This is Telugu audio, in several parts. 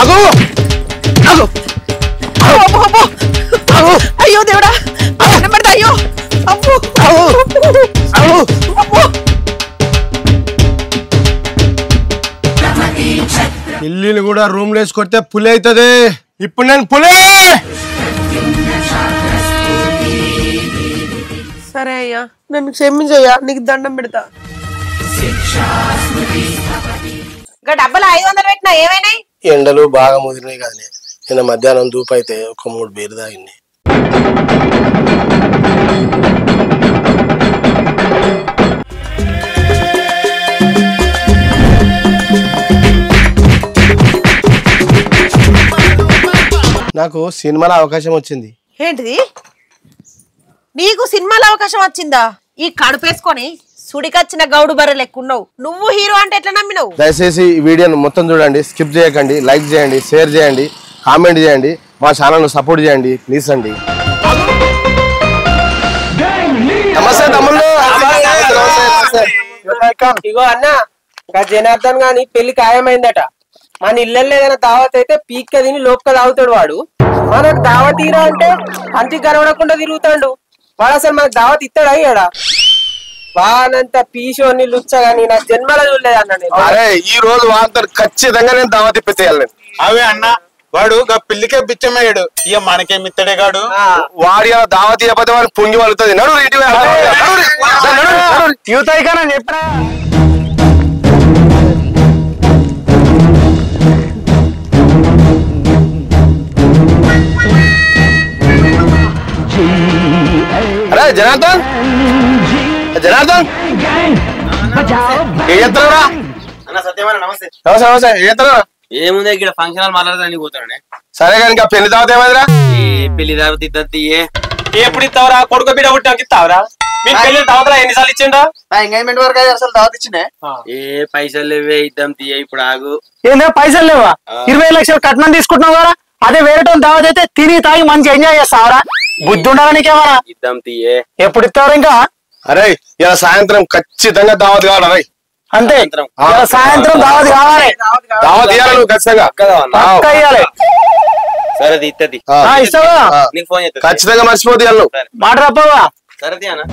ఆగు ఆగు అయ్యో దేవుడా అయ్యో ఇల్లుని కూడా రూమ్ లో వేసుకొస్తే పులి అవుతుంది. ఇప్పుడు నేను పులి. సరే అయ్యా నన్ను క్షమించయ్యా, నీకు దండం పెడతా. డబ్బులు 500 పెట్టినా ఏమైనాయి? ఎండలు బాగా ముదిరినాయి కానీ నిన్న మధ్యాహ్నం దూపు అయితే ఒక 3 బీరు తాగింది. నాకు సినిమాలో అవకాశం వచ్చింది. ఏంటిది? నీకు సినిమాలో అవకాశం వచ్చిందా? ఈ కడుపేసుకొని సుడికొచ్చిన గౌడు బర్రె లెక్కున్నావు. నువ్వు హీరో అంటే ఎట్లా నమ్మినావు? దయచేసి ఈ వీడియోను మొత్తం చూడండి, స్కిప్ చేయకండి, లైక్ చేయండి, షేర్ చేయండి, కామెంట్ చేయండి, మా ఛానల్ను సపోర్ట్ చేయండి ప్లీజ్ అండి. నమస్తే తమ్ముళ్ళు. ఇగో అన్న జనార్దన్ గాని పెళ్లి ఖాయమైందట. మన ఇళ్ళల్లో ఏదైనా దావత్ అయితే పీక్క తిని లోపల తాగుతాడు వాడు. మనకు దావత్ తీరా అంటే కంటికి కనబడకుండా తిరుగుతాడు వాడు. అసలు మనకు దావత్ ఇస్తాడు అయ్యాడా? వానంత పీషోని లుచ్చగాని నా జన్మలో చూడలేదు అన్న నేను. అరే ఈ రోజు వాంతో ఖచ్చితంగా నేను దావత్ ఇప్పించేయాలి. అవే అన్న వాడు పిల్లికే బిచ్చమయ్యాడు, ఇక మనకేమిత్తడే కాడు. వాడి దావత్ ఇవ్వకపోతే వాడు పొంగి వలుగుతుంది. నడు ఇంటి చెప్పరా. అరే జనార్దన్, జనార్దన్ ఏం చేస్తున్నావురా? నమస్తే. నమస్తే నమస్తే. ఏం చేస్తున్నావు? ఏముంది ఇక్కడ ఫంక్షన్ హాల్ మాట్లాడదానికి పోతానే. సరే కానీ ఇంకా పెళ్లి దావత్ ఏమైందిరా? పెళ్లి దావత్ ఇద్దరు ఎప్పుడు ఇస్తావురా? కొడుకు బిడ్డ పుట్టాకి ఇస్తావురా? మీకు పెళ్లి దావతరా ఎన్నిసార్లు ఇచ్చిండా? ఎంగేజ్మెంట్ వరకు అసలు దావత్ ఇచ్చిండే. ఏ పైసలు లేవే ఇద్దాం తీయ. ఇప్పుడు ఆగు. ఏందో పైసలు లేవా? 20 లక్షలు కట్నం తీసుకుంటున్నావు కదా, అదే వేరే దావత్ అయితే తిని తాగి మంచి ఎంజాయ్ చేస్తావరా? బుద్ధి ఉండాలా నీకేమరా? ఇద్దాం తీయే. ఎప్పుడు ఇస్తావు ఇంకా? అరే ఇలా సాయంత్రం ఖచ్చితంగా దావత్ కావాలి. అరే అంతే సాయంత్రం దావత్ కావాలి. దావత్ ఇవ్వాలి నువ్వు ఖచ్చితంగా. పక్కా ఇయ్యాలి. సరే ఇత్తది. ఇస్తావా? నీకు ఫోన్ చేస్తా. ఖచ్చితంగా మర్చిపోతే నువ్వు మాట రప్పవా? సరే తీయనా.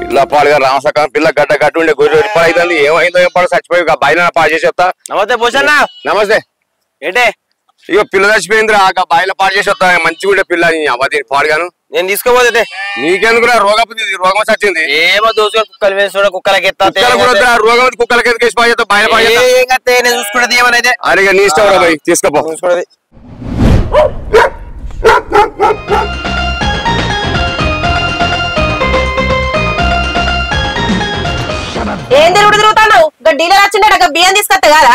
పిల్ల పాడుగా రామసక్క పిల్ల గడ్డ గడ్డ ఉండే గొర్రె రూపాయలు అవుతుంది. ఏమైందో ఏం పడు చచ్చిపోయి బాయిన పాడు చేసి చెప్తా. నమస్తే భూషణ. నమస్తే. ఏంటే ఇక పిల్ల చచ్చిపోయింది రా, బాయిల పాడు చేసి వస్తా. మంచిగా ఉండే పిల్ల అవతీని పాడుగాను. నేను తీసుకోపోతే నీకెందుకు రోగం వచ్చింది. ఏమో దోసుగా కుక్కలు వేసి కుక్కలకి రోగం కుక్కలకి ఎందుకు పాడు చేస్తా? బాయిల పాడు నేను చూసుకున్నది ఏమనైతే. అరే నీ ఇష్టం రా బాయ్, తీసుకోపో. చూసుకున్నది ఏం తిరుగుడు తిరుగుతాను? డీలర్ వచ్చిండ బియ్యం తీసుకొస్తా కదా.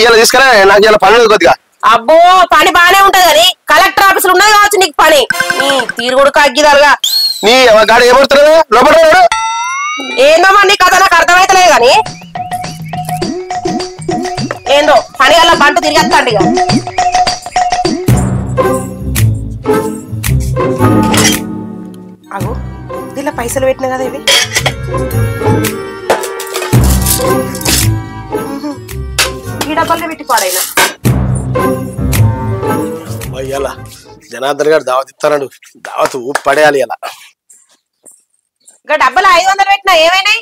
ఇలా తీసుకురా, నాకు ఇలా పని కొద్దిగా. అబ్బో పని బానే ఉంటది కానీ కలెక్టర్ ఆఫీసులు ఉన్నది కావచ్చు నీకు పని. నీ తీరుగుడు కగ్గిదాలుగా నీ గాడి ఏమడుతున్నాడు లోపల? ఏందో మరి నీ కథ నాకు అర్థమైతలేదు గాని ఏందో పని వల్ల బంట తిరిగేస్తాండి. ఇక అగో దీనిలో పైసలు పెట్టినా కదా ఇవి. ఈ డబ్బాలనే పెట్టి పాడైనా. ఇలా జనార్దన్ గారు దావత్ ఇస్తాడు. దావత్ పడేయాలి. ఇలా డబ్బులు 500 పెట్టినా ఏమైనాయి?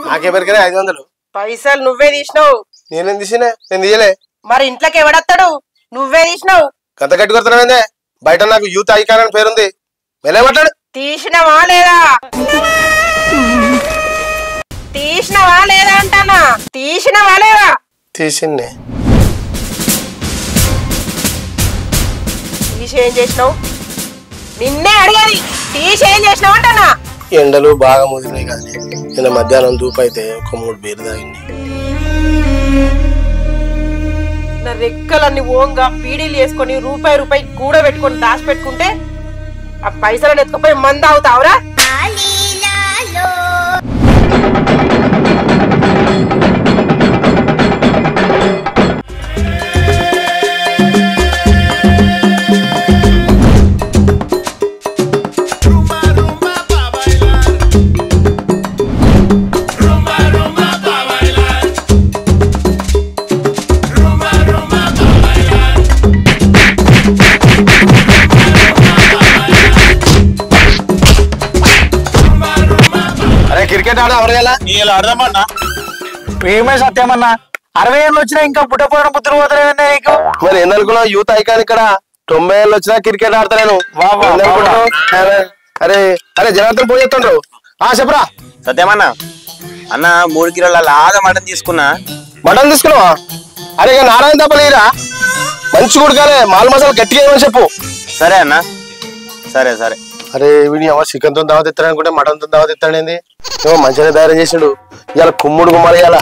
నాకెవరికైనా 500 పైసలు నువ్వే తీసినావు. నేనేం తీసినా? నేను తీయలే. మరి ఇంట్లోకి ఎవడొస్తాడు? నువ్వే తీసినావు. గంత గట్టి కొడుతున్నానే. బయట నాకు యూత్ ఐకాన్ అని పేరుంది. వెళ్ళే మాట్లాడు. తీసినవా లేదా? తీసినవా లేదా అంటానా? తీసినవా లేదా? తీసిండే. తీసేం చేసినావు? నిన్నే అడిగేది. తీసేం చేసినావు అంటానా? ఎండలు బాగా ముదిరినాయి కానీ నిన్న మధ్యాహ్నం దూపు అయితే ఒక 3 బీరు తాగింది. నా రెక్కలన్నీ ఓంగా పీడీలు వేసుకొని రూపాయి కూడా పెట్టుకొని దాచి పెట్టుకుంటే ఆ పైసలను ఎత్తుకుపోయి మంద అవుతావురా? క్రికెట్ ఆడ ఎవరిలా ఇలా అర్థమన్నా ఏమే సత్యమన్నా 60 ఏళ్ళు వచ్చినా ఇంకా పుట్టపోయిన బుద్ధులు పోతారేంటే నీకు మరి ఏందనుకున్నావు యూత్ ఐకాన్ ఇక్కడ 90 ఏళ్ళు వచ్చినా క్రికెట్ ఆడతాను అరే అరే జనార్దన్ పోయి చెప్తుండ్రు చెప్పరా సత్యమన్నా అన్న 3 కిలోల లాగా మటన్ తీసుకున్నా మటన్ తీసుకున్నావా అరే ఇక నారాయణ తప్పలేరా మంచి కుడకాలే మాల్ మసాలా గట్టిగా ఏమని చెప్పు సరే అన్న సరే సరే అరే వీడి ఏమో చికెన్ తో దావత్ ఇస్తాడు అనుకుంటే మటన్ తో దావత్ ఇస్తాడేంది ఏమో మంచిగా తయారు చేసాడు ఇవాళ కుమ్ముడు గుమ్మలు ఇవాళ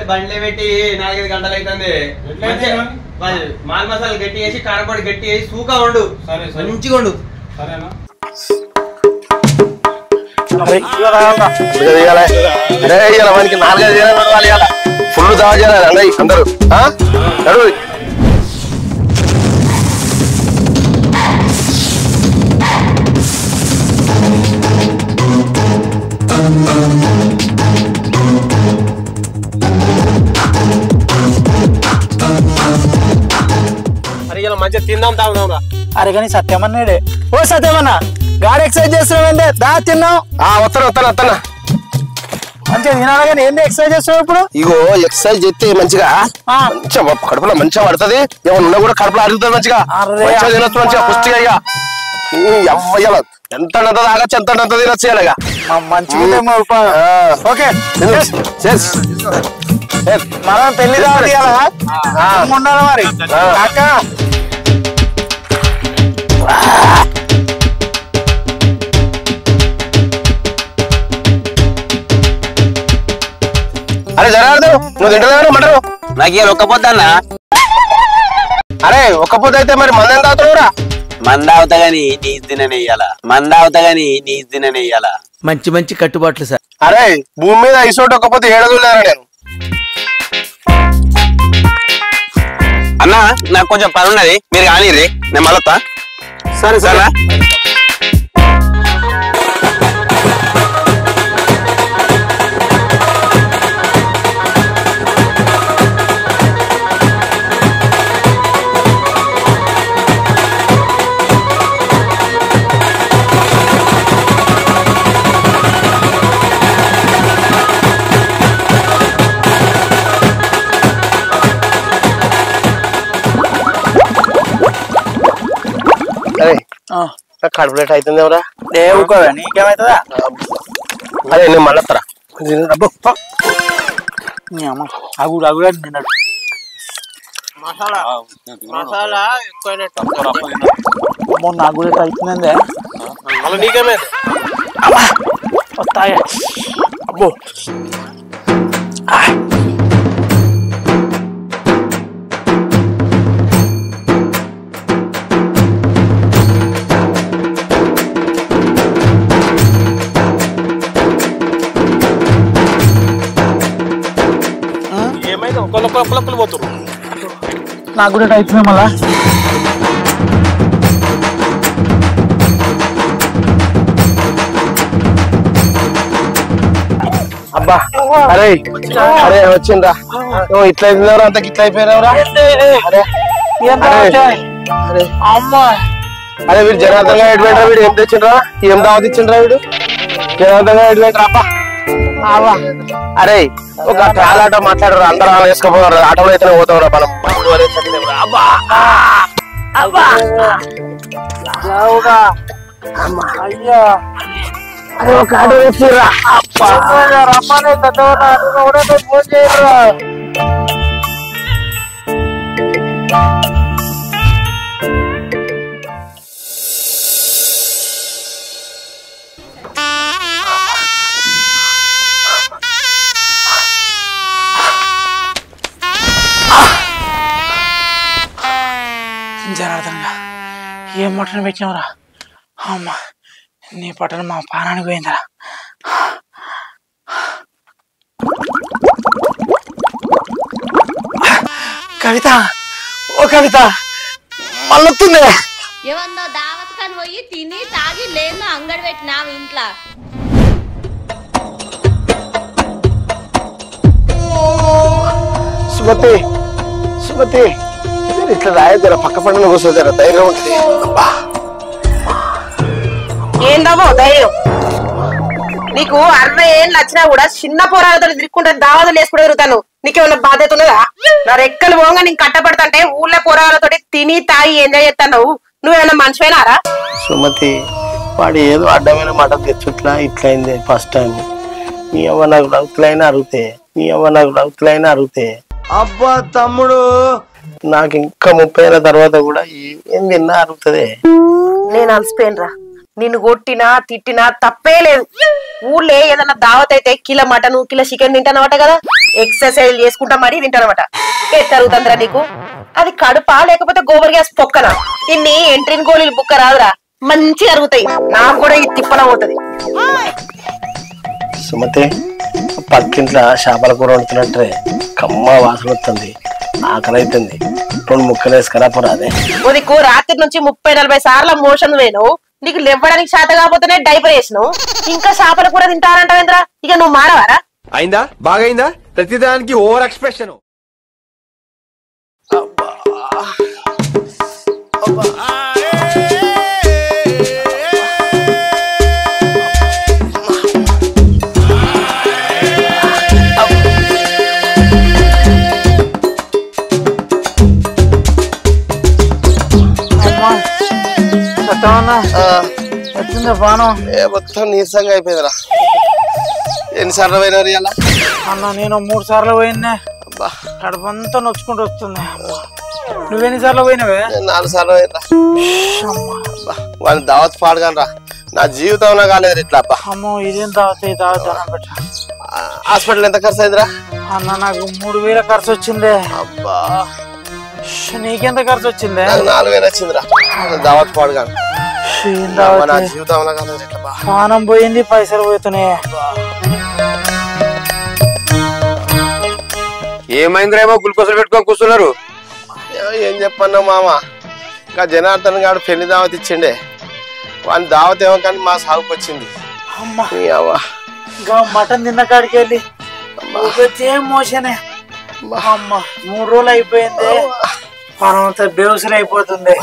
బండ్లే పెట్టి 4-5 గంటలు అవుతుంది మాల్ మసాలా గట్టి వేసి కారపొడి గట్టి వేసి సూకా వండు మంచిగా వండు అరే ఇవాళ మనకి 4-5 ఇవాళ ఫుల్ దావా చేయాలి అన్నయ్య అందరూ నడు మంచిగా తిందాం తాగుదాం రా అరే కానీ సత్యమన్నాడే ఓ సత్యమన్నా గాడి ఎక్సర్సైజ్ చేస్తున్నావు దా తిన్నావు వస్తానా మంచిగా తినాలి కానీ ఏంది ఎక్సర్సైజ్ చేస్తున్నావు ఇప్పుడు ఇగో ఎక్సర్సైజ్ చేస్తే మంచిగా మంచిగా కడుపులో మంచిగా పడుతుంది ఏమన్నా కూడా కడుపులో అరుగుతుంది మంచిగా మంచిగా తినొచ్చు మంచిగా పుష్టిగా ఇక అవ్వయ్యాల ఎంత తాగచ్చు ఎంత తినొచ్చు ఇలాగా మంచిగా ఓకే మనం పెళ్లి రావాలి ఉండాలి మరి అక్క అరే జనార్దన్ నువ్వు తింటలేవు మటరు నాకు ఇవాళ ఒక్కపోద్దన్నా అరే ఒక్కపోతే అయితే మరి మంది ఎంత అవుతున్నావురా మంద అవుతా గాని నీసు తిననేయాల మంచి మంచి కట్టుబాట్లు సార్ అరే భూమి మీద ఐసోటి ఒక్కపోతే ఏడదులేరా నేను అన్నా నాకు కొంచెం పని ఉన్నది మీరు కానీ నేను మళ్ళొత్తా సరే సరే కడుపులేట్ అవుతుంది ఎవరా దేవుకోవా నీకేమవుతుందా అరే నేను మళ్ళీ అగుడు అగుడు నిన్నాడు మసాలా ఎక్కువైనట్టు నాకు కూడా అవుతుందే నీకేమే వస్తాయా అబ్బో పోతున్నారు నాకు కూడా అవుతుంది మళ్ళా అబ్బా అరే అరే వచ్చిండ్రా ఇట్లా అయిపోయినవరా అంత ఇట్లా అయిపోయినవరా అరే అమ్మా అరే వీడు జనార్దన్ గా ఎడ్వెంటరా వీడు ఏం తెచ్చిండ్రా ఏం దావత్ ఇచ్చిండ్రా వీడు జనార్దన్ గా ఎడ్వెంటరా అబ్బా అరే ఒక ట్రాల్ ఆటో మాట్లాడరు అందరూ వేసుకోపోతారు ఆటోలో అయితేనే పోతావురా మనం అబ్బా అబ్బా అయ్యా అరే ఒక ఆటో వేసిర్రా రమ్మనే కూడా ఫోన్ చేయరా జనార్దన్గా ఏం మటన్ పెట్టినవరా అమ్మా నీ పట్టణ మా పానానికి పోయిందరా కవిత ఓ కవిత మళ్ళొస్తుంది ఏమన్నా దావత్ కని పోయి తిని తాగి లేదు అంగడి పెట్టినావు ఇంట్లో సుమతి సుమతి ఇట్లా రాయద్దు పక్క పండుగ కూర్చోద్దారా ధైర్యం ఉంటుంది. ఏందమ్మో ధైర్యం నీకు 60 ఏళ్ళు వచ్చినా కూడా చిన్న పోరాలతో తిరుక్కుంటే దావాదులు వేసుకుంటూ తిరుగుతాను. నీకేమన్నా బాధ్యత ఉన్నదా? నా రెక్కలు పోగా నేను కట్టబడతాంటే ఊళ్ళో పోరాలతో తిని తాగి ఎంజాయ్ చేస్తాను. నువ్వేమన్నా మనిషిపోయినారా? సుమతి వాడు ఏదో అడ్డమైన మాట తెచ్చుట్లా ఇట్లయింది ఫస్ట్ టైం. నీ అవ్వ నాకు రౌతులైనా అరుగుతే అబ్బా తమ్ముడు నాకు ఇంకా 30 ఏళ్ళ తర్వాత కూడా ఏం తిన్నా అరుగుతుంది. నేను అలసిపోయినరా. నిన్ను కొట్టినా తిట్టినా తప్పే లేదు. ఊళ్ళో ఏదన్నా దావత్ అయితే కిలో మటన్ కిలో చికెన్ తింటానమాట కదా. ఎక్సర్సైజ్ చేసుకుంటా మరీ తింటానమాట. ఎత్తరుగుతుందిరా నీకు? అది కడుపా లేకపోతే గోబర్ గ్యాస్ పొక్కనా? ఇన్ని ఎంట్రీన్ గోళీలు బుక్క రాదురా, మంచిగా అరుగుతాయి. నాకు కూడా ఈ తిప్పన పోతుంది. సుమతి పక్కింట్లో చేపల కూర వండుతున్నట్టే కమ్మ వాసన వస్తుంది. ఆకలి అవుతుంది. 2 ముక్కలు వేసుకురా పోరాదే. నీకు రాత్రి నుంచి 30-40 సార్లు మోషన్ వేను. నీకు లేవ్వడానికి చేత కాకపోతేనే డైపర్ వేసినావు. ఇంకా చేపల కూర తింటానంటావేంద్రా? ఇక నువ్వు మారవారా? అయిందా బాగైందా? ప్రతిదానికి ఓవర్ ఎక్స్ప్రెషన్. వచ్చిందా బాణం? మొత్తం నీరసంగా అయిపోయిందిరా. ఎన్నిసార్లు పోయినారు ఇలా? అన్న నేను 3 సార్లు పోయినా. కడుపంతా నొచ్చుకుంటూ వస్తుంది. నువ్వెన్నిసార్లు పోయినావే? 4 సార్లు పోయినరా. వాళ్ళని దావత్ పాడగానరా. నా జీవితంలో కాలేదు ఇట్లా. అబ్బా అమ్మో ఇదేం దావత్ పెట్ట. హాస్పిటల్ ఎంత ఖర్చు అయిందిరా? అన్న నాకు 3000 ఖర్చు వచ్చిందే. అబ్బా నీకెంత ఖర్చు వచ్చిందే? 4000 వచ్చిందిరా. దావత్ పాడగాను. నా జీవితంలో కాలేదు ఇట్లా. పానం పోయింది, పైసలు పోతున్నాయి. ఏమైందిరేమో గ్లూకోజులు పెట్టుకొని కూర్చున్నారు? ఏం చెప్పన్నా మామ, ఇంకా జనార్దన్ గారు పెళ్లి దావత్ ఇచ్చిండే. వాని దావత్ ఏమో కానీ మా సాగుకు వచ్చింది. మటన్ తిన్న కాడికి వెళ్ళి మోషనే. అమ్మ 3 రోజులు అయిపోయింది. మనం అంతా బేవసలు అయిపోతుంది.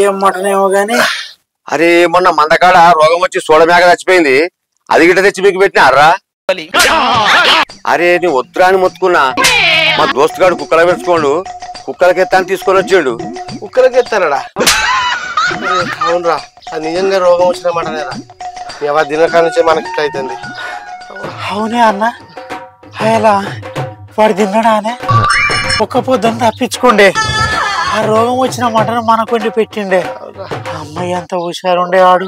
ఏం మటన్ ఏమో గాని. అరే మొన్న మందకాడ రోగం వచ్చి సోడమేక చచ్చిపోయింది. అది గిట్ట తెచ్చి మీకు పెట్టినారా? అరే నీ వద్దురా అని మొత్తుకున్నా. మా దోస్తు గాడు కుక్కల పెంచుకోండు, కుక్కలకి ఎత్తాను తీసుకొని వచ్చిండు. కుక్కలకి ఎత్తానడా? అవునరా, అది నిజంగా రోగం వచ్చిన మటనేరా. ఎవరి దినకాల నుంచే మనకి ఇట్లా అవుతుంది. అవునే అన్న, అలా వాడు తిన్నాడా అనే ఒక్క పొద్దున్న తప్పించుకోండి. ఆ రోగం వచ్చిన మటన్ మనకుండి పెట్టిండే. అమ్మాయి అంత హుషారుండేవాడు.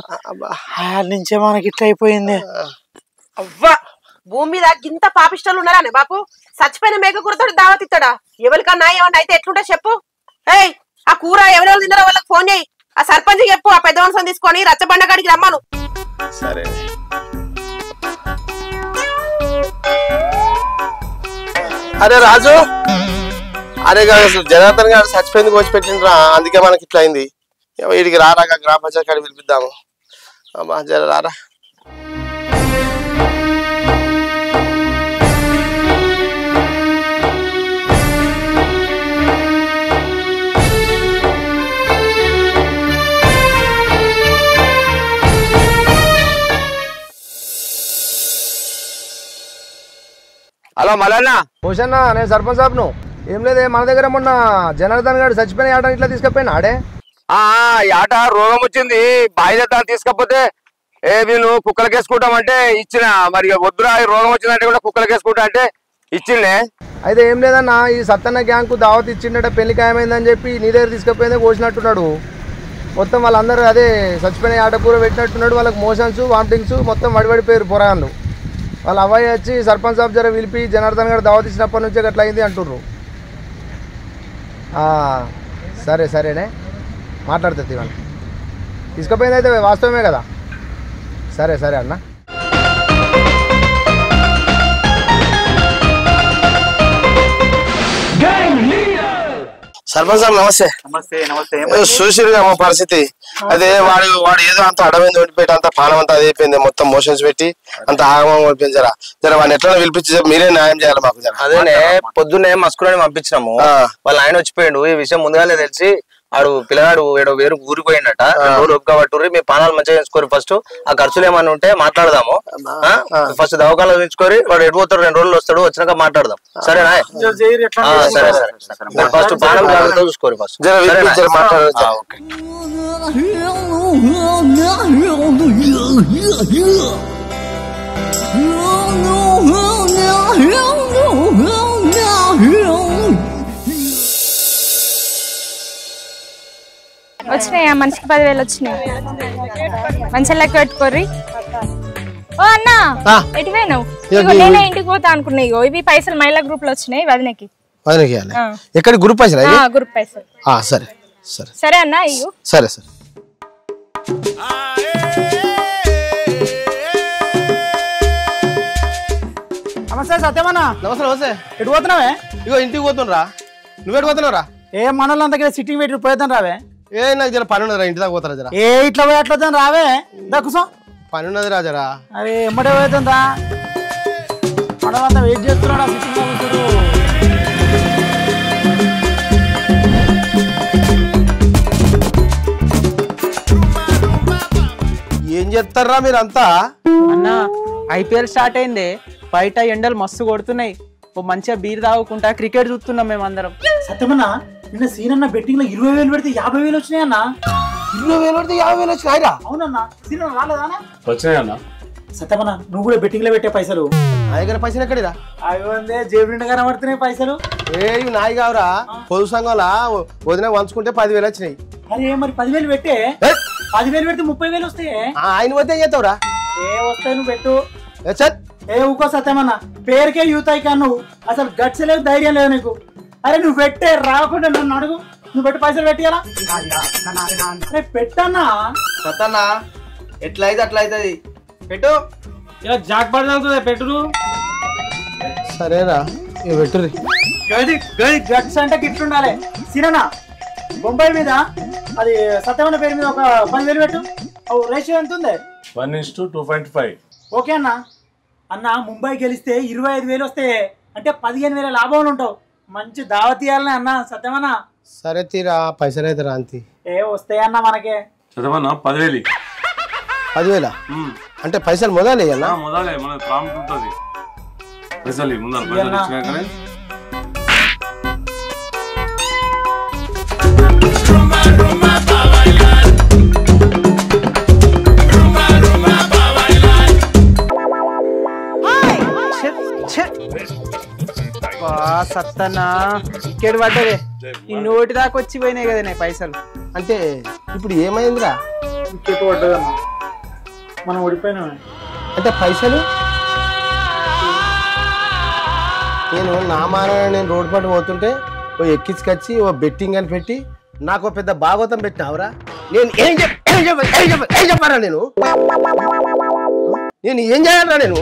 ఆయన నుంచే మనకి ఇట్లా అయిపోయింది. అవ్వా భూమి మీద ఇంత పాపిష్టాలు ఉన్నారానే బాపు? చచ్చిపోయిన మేక కూరతో దావత్ ఇస్తాడా? ఎవరికన్నా ఏమన్నా అయితే ఎట్లుంటా చెప్పు. ఏయ్ ఆ కూర ఎవరెవరు తిన్నారో వాళ్ళకి ఫోన్ చేయి. ఆ సర్పంచ్ చెప్పు, ఆ పెద్ద వంశం తీసుకొని రచ్చబండ కాడికి రమ్మను. సరే అరే రాజు, అరే జనార్దన్ గారు చచ్చిపోయింది కోసి పెట్టిండ్రా. అందుకే మనకి ఇట్లా అయింది. వీడికి రారా, గ్రామ పంచాయతీ కాడికి పిలిపిద్దాము. అమ్మా జర రారా. హలో మల్లన్న. భూషన్న, నేను సర్పంచ్ సాబ్ను. ఏం లేదే, మన దగ్గర మొన్న జనార్దన్ గారు చచ్చిపోయిన ఆట ఇట్లా తీసుకపోయినా ఆడే. ఈ ఆట రోగం వచ్చింది, బాధ్యత తీసుకపోతే వీళ్ళు కుక్కలకేసుకుంటామంటే ఇచ్చిన. మరి వద్దురా రోగం వచ్చిందంటే కూడా కుక్కలకేసుకుంటా అంటే ఇచ్చిండే. అయితే ఏం లేదన్నా, ఈ సత్తన్న గ్యాంగ్కు దావత్ ఇచ్చిండట, పెళ్లి ఖాయమైందని చెప్పి నీ దగ్గర తీసుకపోయిందే కోసినట్టున్నాడు. మొత్తం వాళ్ళందరూ అదే చచ్చిపోయిన ఆట కూర పెట్టినట్టున్నాడు. వాళ్ళకి మోషన్స్ వామిటింగ్స్ మొత్తం వడిపడిపోయారు పొరాళ్ళు. వాళ్ళ అవ్వాయి వచ్చి సర్పంచ్ సాబ్ జర పిలిపి జనార్దన్ గారు దావత్ ఇచ్చినప్పటి నుంచే అట్లా అయింది అంటుర్రు. సరే సరేనే మాట్లాడుతుంది ఇవాళ. తీసుకుపోయింది అయితే వాస్తవమే కదా. సరే సరే అన్న. సర్పంచ్ సార్ నమస్తే. నమస్తే. నమస్తే. చూసిరుగా మా పరిస్థితి. అదే వాడు ఏదో అంత అడమైంది ఓడిపోయి అంత పానం అంతా అది అయిపోయింది మొత్తం మోషన్స్ పెట్టి అంత ఆగమం ఓడిపోయింది జర వాడిని ఎట్లా పిలిపించి మీరే న్యాయం చేయాలి మాకు జర. అదేనే పొద్దున్నే మస్కులని పంపించినాము వాళ్ళ ఆయన వచ్చిపోయాడు ఈ విషయం ముందుగానే తెలిసి ఆడు పిల్లగాడు వేరు ఊరిపోయిందట రోజులు ఒప్పుకోబట్టుర్రి మీ పానాలు మంచిగా చేసుకోరు ఫస్ట్ ఆ ఖర్చులు ఏమన్నా ఉంటే మాట్లాడదాము ఫస్ట్ దవాఖాన చూపించుకోరి వాడు ఎడిపోతాడు 2 రోజులు వస్తాడు వచ్చినాక మాట్లాడదాం సరేనా సరే సరే ఫస్ట్ పానాలు జాగ్రత్తగా చూసుకోరు ఫస్ట్ వచ్చినాయా మనిషికి 10,000 వచ్చినాయి మంచి లెక్క పెట్టుకోర్రి ఓ అన్నా ఎటు పోయినావు నేనే ఇంటికి పోతా అనుకున్నా ఇగో ఇవి పైసలు మహిళా గ్రూప్ లో వచ్చినాయి వదినకి ఎక్కడ గ్రూప్ పైసలు గ్రూప్ పైసలు సరే సరే సరే అన్నా ఇగో సరే సరే నమస్తే సత్యమన్నా. నమస్తే నమస్తే ఎటు పోతున్నావే? ఇగో ఇంటికి పోతున్నా నువ్వేటు పోతున్నావురా? ఏ మనోళ్ళ దగ్గర సిట్టింగ్ పెట్టి పోయేద్దాం రావే. నాకు జర పని ఉన్నదిరా ఇంటి దాకా పోతారా జరా. ఇట్లా పోయి అట్లా వద్దాం రావే దక్కుసం పని ఉన్నది రా జరా. అరే ఎమ్మడే పోతుందా మనమంతా వెయిట్ చేస్తున్నాడు ఆ సిట్టింగ్ కూర్చోడు. ఏం చేస్తారా మీరంతా? అన్న ఐపీఎల్ స్టార్ట్ అయింది బయట ఎండలు మస్తు కొడుతున్నాయి ఓ మంచిగా బీర్ తాగుకుంటా క్రికెట్ చూస్తున్నాం మేమందరం. సత్యమన్నా నిన్న సీనన్న బెట్టింగ్ లో 20,000 పెడితే 50,000 వచ్చినాయన్నా. 20,000 పెడితే 50,000 వచ్చినాయిరా? అవునన్నా సీనన్న రాలేదానా? వచ్చినాయన్నా. సత్యమన్నా నువ్వు కూడా బెట్టింగ్ లో పెట్టే పైసలు నా దగ్గర పైసలు ఎక్కడిరా? అవి జేబు నిండా కనబడుతున్నాయి పైసలు. ఇవి నాయి కావురా పొదుపు సంఘంలో వదిన వంచుకుంటే 10,000 వచ్చినాయి. అరే మరి 10,000 పెట్టే 10,000 పెడితే 30,000 వస్తాయి. ఆయన వద్ద ఏం చేస్తావురా? వస్తాయి నువ్వు పెట్టు. ఊకో సత్యమన్నా పేరుకే యూత్ అయ్యా నువ్వు అసలు గట్స్ లేదు ధైర్యం లేదు నీకు. అరే నువ్వు పెట్టే రాకుండా నన్ను అడుగు నువ్వు పెట్టి పైసలు పెట్టియాలా? పెట్టన్నా సత్తన్నా ఎట్లా అయితే అట్లా అవుతుంది పెట్టు. ఇలా జాక్ పడుతుంది పెట్టు. సరేరా పెట్టుర్రి. గట్స్ అంటే గిట్లుండాలి. సిననా బొంబాయి మీద అది సత్యమన్న పేరు మీద ఒక 10,000 పెట్టు. రేషియో ఎంత ఉంది? 1:2.5. ఓకే అన్న. అన్న ముంబై గెలిస్తే 25,000 వస్తాయి అంటే 15,000 లాభంలో ఉంటావు. మంచి దావత్ ఇవ్వాలని అన్న సత్యమన్నా. సరే తీరా పైసలు అయితే రాంతి వస్తాయన్న మనకే. చదవన్నా 10,000. 10,000 అంటే పైసలు మొదలే అన్న? మొదలే మన ప్రాంప్ట్ ఉంటుంది పైసలు ముందర పైసలు ఇచ్చినాకనే. సత్తన్నా ఇక్కడ పడ్డదే ఈ నోటి దాకా వచ్చి పోయినాయి కదా పైసలు. అంటే ఇప్పుడు ఏమైందిరా? వికెట్ పడ్డదన్న మనం ఓడిపోయినా అంటే పైసలు నేను రోడ్డు పట్టు పోతుంటే ఓ ఎక్కించుకొచ్చి ఓ బెట్టింగ్ అని పెట్టి నాకు పెద్ద భాగవతం పెట్టినావురా. నేను ఏం చెప్పారా? నేను ఏం చేయాలరా? నేను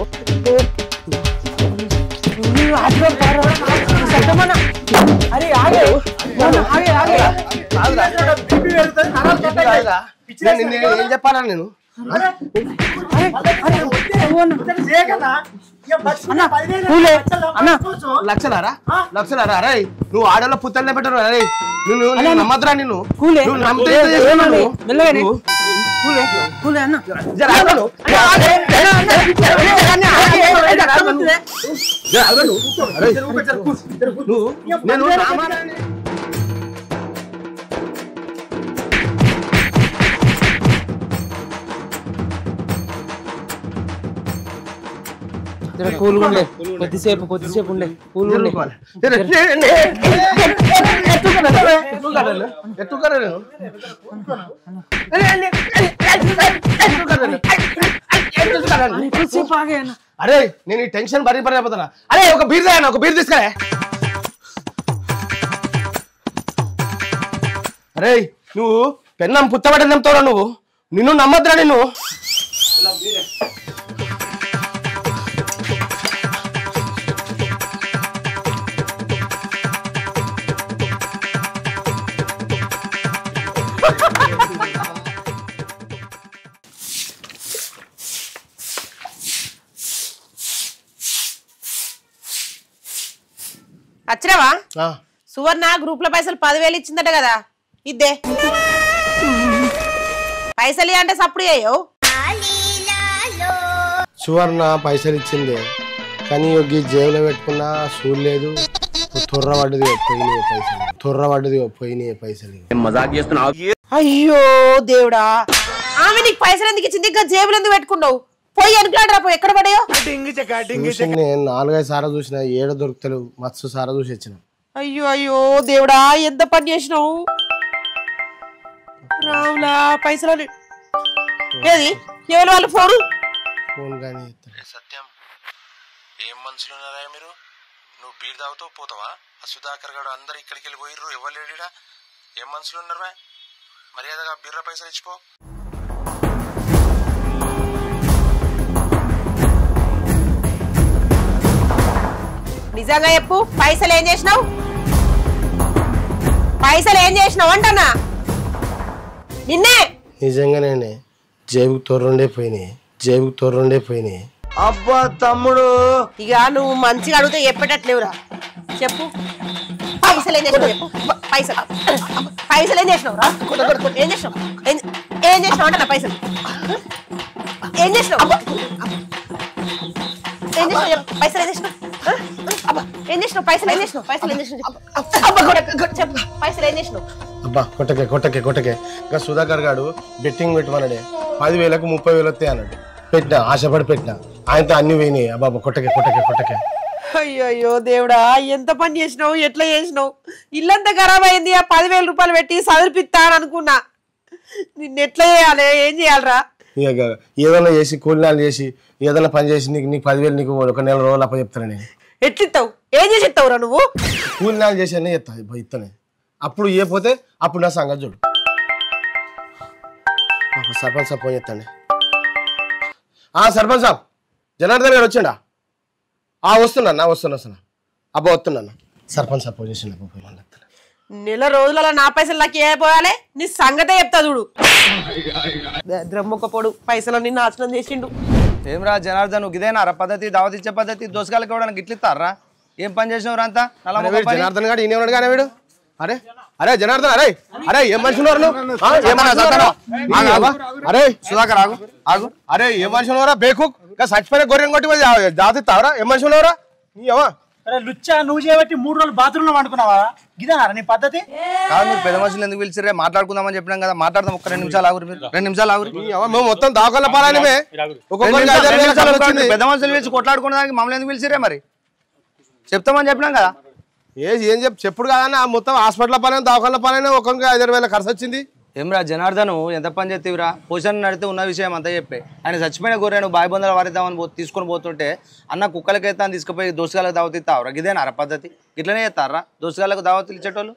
ఏం చెప్పాలా? నేను లక్షలారా? అరే నువ్వు ఆడలో పుత్తలే పెట్టరు. అరే నువ్వు నమ్మద్రా? నిన్ను కొద్దిసేపు ఉండే అరే నేను ఈ టెన్షన్ భరిపోతున్నా. అరే ఒక బీర్ తాగనా? ఒక బీర్ తీసుకురా. అరే నువ్వు పెన్నం పుత్తబట్ట నమ్ముతావురా? నువ్వు నిన్ను నమ్మద్దురా. నిన్ను వచ్చినావా సువర్ణ గ్రూప్ లో పైసలు 10,000 ఇచ్చిందట కదా ఇద్దే పైసలు అంటే సప్పుడు అయ్యో సువర్ణ పైసలు ఇచ్చింది కానీ ఈ జేబులో పెట్టుకున్నా చూడలేదు తొర్ర పడ్డది పోయినాయి పైసలు మజాక్ చేస్తున్నావు అయ్యో దేవుడా ఆమె నీకు పైసలు ఎందుకు ఇచ్చింది ఇంకా జేబులు ఎందుకు పెట్టుకున్నావు పోయి అనుకున్నాడు పోయి ఎక్కడ పడాయో 4-5 సార్లు చూసిన ఏడ దొరుకుతలేవు మస్తు సారా చూసి వచ్చిన అయ్యో అయ్యో దేవుడా ఎంత పని చేసినావు రావులా పైసలు ఏది ఎవరు వాళ్ళు ఫోన్ కానీ సత్యం ఏం మనుషులు ఉన్నారా మీరు నువ్వు బీర్ తాగుతూ పోతావా ఆ సుధాకర్ గారు అందరు ఇక్కడికి వెళ్ళి పోయిర్రు ఎవరు లేడా ఏం మనుషులు ఉన్నారా మర్యాదగా బీర్ల పైసలు ఇచ్చిపో నిజంగా చెప్పు పైసలు ఏం చేసినావు అంటన్నా నిన్నే నిజంగానే జేబుకు తొర్రుండే పోయినాయి అబ్బా తమ్ముడు ఇక నువ్వు మంచిగా అడిగితే చెప్పేటట్లేవురా చెప్పు పైసలు ఏం చేసినావు చెప్పు పైసలు ఏం చేసినావు రా ఏం చేసినావు అంటే నా పైసలు ఏం చేసినావు పైసలు ఏం చేసినావు అబ్బా కొట్టకే ఇంకా సుధాకర్ గారు బెట్టింగ్ పెట్టమన్నాడే 10,000కు 30,000 వస్తాయి అన్నాడు పెట్టినా ఆశపడి పెట్టినా ఆయనతో అన్ని పోయినాయి అబ్బా కొట్టకే అయ్యో దేవుడా ఎంత పని చేసినావు ఎట్లా చేసినావు ఇల్లంతా ఖరాబ్ అయింది ఆ 10,000 రూపాయలు పెట్టి చదివిపిస్తా అని అనుకున్నా నిన్ను ఎట్లా చేయాలి ఏం చేయాలరా ఇక ఏదైనా చేసి కూలినాలు చేసి ఏదైనా పని చేసి నీకు 10,000 నీకు 1 నెల రోజులు అప్ప చెప్తాను నేను ఎట్లిస్తావు ఏం చేసి ఇస్తావురా నువ్వు కూలినాలు చేసి అన్నీ ఇస్తానే అప్పుడు పోతే అప్పుడు నా సంగతి చూడు సర్పంచ్ సాబ్ ఫోన్ చేస్తాండి సర్పంచ్ సాబ్ జనార్దన్ గారు వచ్చిండా వస్తున్నా అబ్బా వస్తున్నా సర్పంచ్ సాబ్ ఫోన్ చేసిండు నెల రోజులలో నా పైసలు నాకు ఏ పోయాలి నీ సంగతే చెప్తా చూడు ద్రమ్మొక్కపోడు పైసలన్నీ నాశనం చేసిండు ఏమరా జనార్దన్ నువ్వు ఇదేనా పద్ధతి దావత్ ఇచ్చే పద్ధతి దోసకాయలు కూడా గిట్లిస్తారా ఏం పని చేసినవరా అంతా జనార్దన్ గారు ఈయన ఉన్నాడు కానీ వీడు అరే జనార్దన్ అరే ఏం మనిషి ఉన్నారు అరే సుధాకర్ ఆగు అరే ఏం మనిషి ఉన్నారా బేకు చచ్చిపోయిన గొర్రెం కొట్టి దావత్ ఇస్తావరా ఏం మనిషి ఉన్నారా అరే లుచ్చా నువ్వు చేయబట్టి 3 రోజులు బాత్రూమ్ లో వండుకున్నావా ఇదేనా నీ పద్ధతి కాదు మీరు పెద్ద మనుషులు ఎందుకు పిలిచిరే మాట్లాడుకుందామని చెప్పినాం కదా మాట్లాడదాం ఒక్క 2 నిమిషాలు ఆగురు మీరు 2 నిమిషాలు ఆగురు మేము మొత్తం దాఖల పాలనమే పెద్ద మనుషులు పిలిచి కొట్లాడుకునేదానికి మమ్మల్ని ఎందుకు పిలిచిరే మరి చెప్తామని చెప్పినాం కదా ఏం చెప్పుడు కాదన్న మొత్తం హాస్పిటల్ పని దాఖల పని ఒక్కొక్క 5,000 ఖర్చు వచ్చింది ఏమరా జనార్దను ఎంత పని చేస్తేవిరా పోషణ నడితే ఉన్న విషయం అంతా చెప్పే ఆయన చచ్చిపోయిన గొర్రెను బాయి బందలు వారిద్దామని తీసుకొని పోతుంటే అన్న కుక్కలకైతే అని తీసుకుపోయి దోసగాలకు దావత్ ఇస్తావురా ఇదేనారా పద్ధతి ఇట్లనే చేస్తారా దోసగాలకు దావత్తులు ఇచ్చేటోళ్ళు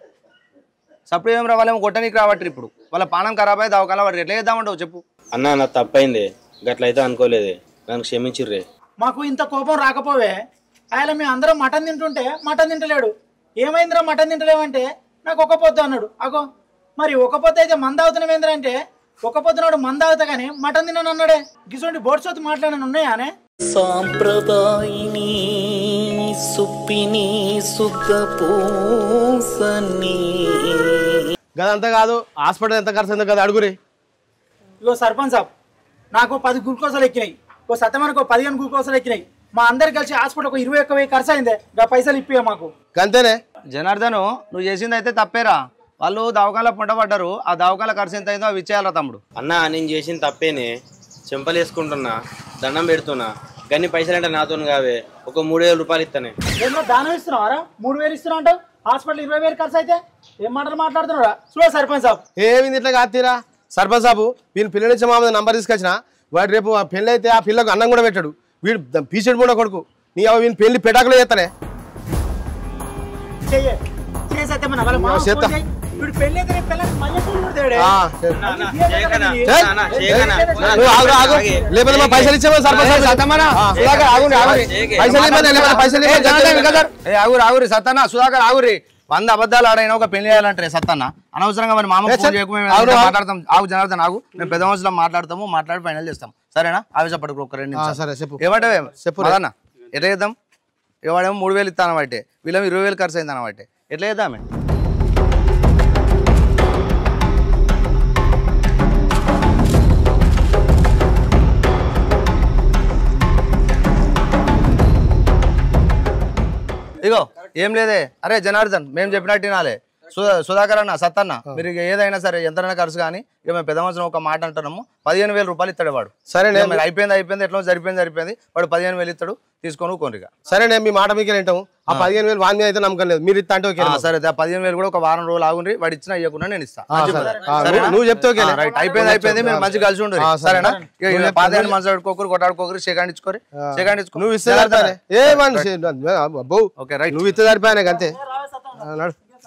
సప్పుడు ఏమరా వాళ్ళేమో కొట్టనికి రావట్రు ఇప్పుడు వాళ్ళ పానం ఖరాబ్ అయ్యి దావకాల వాడు ఎట్లా చేద్దామంటావు చెప్పు అన్న నాకు తప్పైంది గట్లయితే అనుకోలేదే నన్ను క్షమించిర్రే మాకు ఇంత కోపం రాకపోవే ఆయన మేము అందరం మటన్ తింటుంటే మటన్ తింటలేడు ఏమైందిరా మటన్ తింటలేవంటే నాకు ఒక పొద్దు అన్నాడు అగో మరి ఒక పొద్దు అయితే మంద అవుతున్నాం ఏంటంటే ఒక పొద్దునాడు మంద అవుతా కానీ మటన్ తిన్నాను అన్నాడే గిసోంటి బోర్డ్స్ మాట్లాడని ఉన్నాయానే సాంప్రదాయిని సుప్పిని సుఖ పూసని గదంతా కాదు హాస్పిటల్ ఎంత ఖర్చు ఎంత కదా అడుగురి ఇగో సర్పంచ్ సాబ్ నాకు 10 గ్లూకోజాలు ఎక్కినాయి ఓ సత్యమనకు 15 గ్లూకోజాలు ఎక్కినాయి మా అందరు కలిసి హాస్పిటల్ ఒక 21,000 ఖర్చు అయిందే పైసలు ఇప్పే మాకు అంతేనే జనార్దను నువ్వు చేసింది అయితే తప్పేరా వాళ్ళు దవాఖాన పంట పడ్డారు ఆ దవాఖాన ఖర్చు ఎంత అయిందో అవి ఇచ్చేయాలా తమ్ముడు అన్న నేను చేసిన తప్పేనే చెంపలు వేసుకుంటున్నా దండం పెడుతున్నా గన్ని పైసలు అంటే నాతో కావే ఒక 3,000 రూపాయలు ఇస్తానే ఏమో దానం ఇస్తున్నావారా 3,000 ఇస్తున్నావు అంటావు హాస్పిటల్ 20,000 ఖర్చు అయితే ఏం మాటలు మాట్లాడుతున్నారా చూడ సర్పంచ్ సాబ్ ఏమింది ఇట్లా కాతీరా సర్పంచ్ సాబు వీళ్ళు పిల్లల నుంచి మామూలు నంబర్ తీసుకొచ్చిన వాడు రేపు పెళ్ళి అయితే ఆ పిల్లకు అన్నం కూడా పెట్టాడు వీడు పీచెడ్ కూడా కొడుకు నీ వీని పెళ్లి పెటాకులో చేస్తానే పైసలు ఇచ్చామని ఆగురి సత్తన్న సుధాకర్ ఆగురి 100 అబద్ధాలు ఆడైనా ఒక పెళ్లి చేయాలంటే సత్తన్న అనవసరంగా మరి మామ మాట్లాడతాం ఆగు జనార్దన్ ఆగు మేము పెద్ద మనుషులు మాట్లాడతాము మాట్లాడి ఫైనల్ చేస్తాం సరేనా ఆవేశపడుకు ఒక 2 నిమిషాలు సరే చెప్పు ఏమంటే చెప్పు అన్న ఎట్లా చేద్దాం వాడేమో 3000 ఇస్తాను బట్టే వీళ్ళేమో 20,000 ఖర్చు అయింది అనబట్టే ఎట్లా చేద్దామే ఇగో ఏం లేదే అరే జనార్దన్ మేము చెప్పినట్టు వినాలే సుధాకర్ అన్న సత్తన్న మీరు ఏదైనా సరే ఎంతైనా ఖర్చు కానీ ఇక మేము పెద్ద మనుషులు ఒక మాట అంటున్నాము 15,000 రూపాయలు ఇస్తాడు వాడు సరే అయిపోయింది ఎట్లా సరిపోయింది వాడు 15,000 ఇస్తాడు తీసుకొని కొనిగా సరే నేను మీ మాట మీకు వింటాము ఆ 15,000 వాని మీద అయితే నమ్మకం లేదు మీరు ఇస్తా అంటే సరే 15,000 కూడా ఒక వారం రోజులు ఆగుండ్రి వాడు ఇచ్చినా ఇవ్వకుండా నేను ఇస్తాను నువ్వు చెప్తే అయిపోయింది మీరు మంచి కలిసి ఉండదు సరేనా 15 మనసు పెట్టుకోకరు కొట్టాడుకోకరు సెకండ్ ఇచ్చుకోరు నువ్వు ఇస్తే ఏ మనిషి ఓకే రైట్ నువ్వు ఇస్తే సరిపోయాను అంతే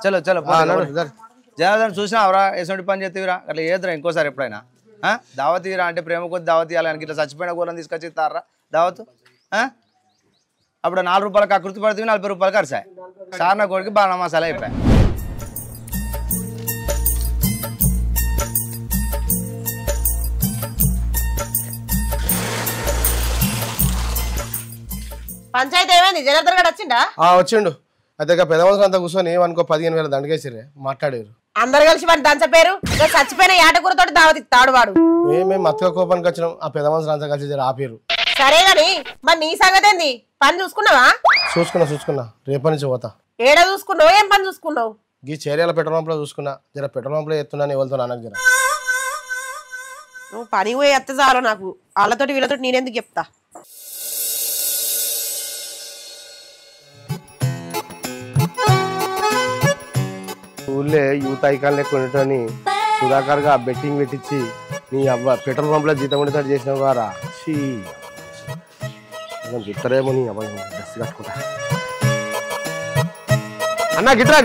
చలో జనార్దన్ చూసినావురా ఎటువంటి పని చేతివిరా అట్లా ఏదిరా ఇంకోసారి ఎప్పుడైనా దావత్ ఇరా అంటే ప్రేమ కొద్ది దావత్ ఇవ్వాలి ఇట్లా చచ్చిపోయిన కూరని తీసుకొచ్చి ఇస్తారా దావత్ అప్పుడు 4 రూపాయలకు అకృతి పడుతుంది 40 రూపాయలు ఖర్చాయి సార్ నా కొడుకు బాగా మసాలా అయిపోయాయి పంచాయతీ ఏమైంది జనార్దన్ గారు వచ్చిండా వచ్చిండు అయితే పెద్ద మనుషులు అంతా కూర్చొని అనుకో 15,000 దండకేసిరే మాట్లాడారు అందరు కలిసి వాడిని దంచపేరు చచ్చిపోయిన ఏటకూరతోటి దావత్ ఇస్తాడు వాడు మేము మత్తుగా కోపానికి వచ్చినాం ఆ పెద్ద మనుషులు అంతా కలిసి ఆపేరు సరే గాని మరి నీ సంగతి ఏంది పని చూసుకున్నావా చూసుకున్నా రేపటి నుంచి పోతా ఏడ చూసుకున్నావు ఏం పని చూసుకున్నావు ఈ చేరియాల పెట్రోల్ పంప్ లో చూసుకున్నా జర పెట్రోల్ పంప్ లో ఎత్తున్నాను ఎవరితో నాన్నకు జర నువ్వు పని పోయి ఎత్త చాలు నాకు వాళ్ళతోటి వీళ్ళతోటి నేనెందుకు చెప్తా ఊళ్ళే యూత్ ఐకాన్ లెక్క ఉండటని సుధాకర్ గా బెట్టింగ్ పెట్టించి నీ అవ్వ పెట్రోల్ పంప్ లో జీతం ఉండేటట్టు చేసినావు గారా చెప్తారేమో నీ అబ్బాయి డ్రెస్ కట్టుకుంటా అన్నా గిట్రా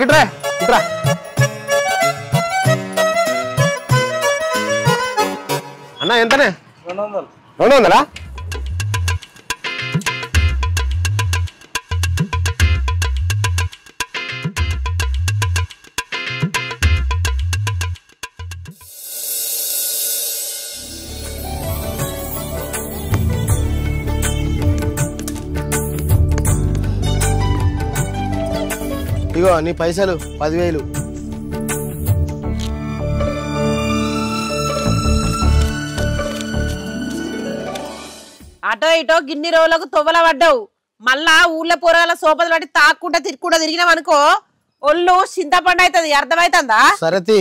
అన్నా ఎంతనే 200 ఇగో నీ పైసలు 10,000 అటో ఇటో గిన్ని రోజులకు తొవ్వల పడ్డావు మళ్ళా ఊళ్ళో పోరాల సోపలు పట్టి తాక్కుంటా తిరిగినాం అనుకో ఒళ్ళు చింతపండు అవుతుంది అర్థమైతుందా సరతి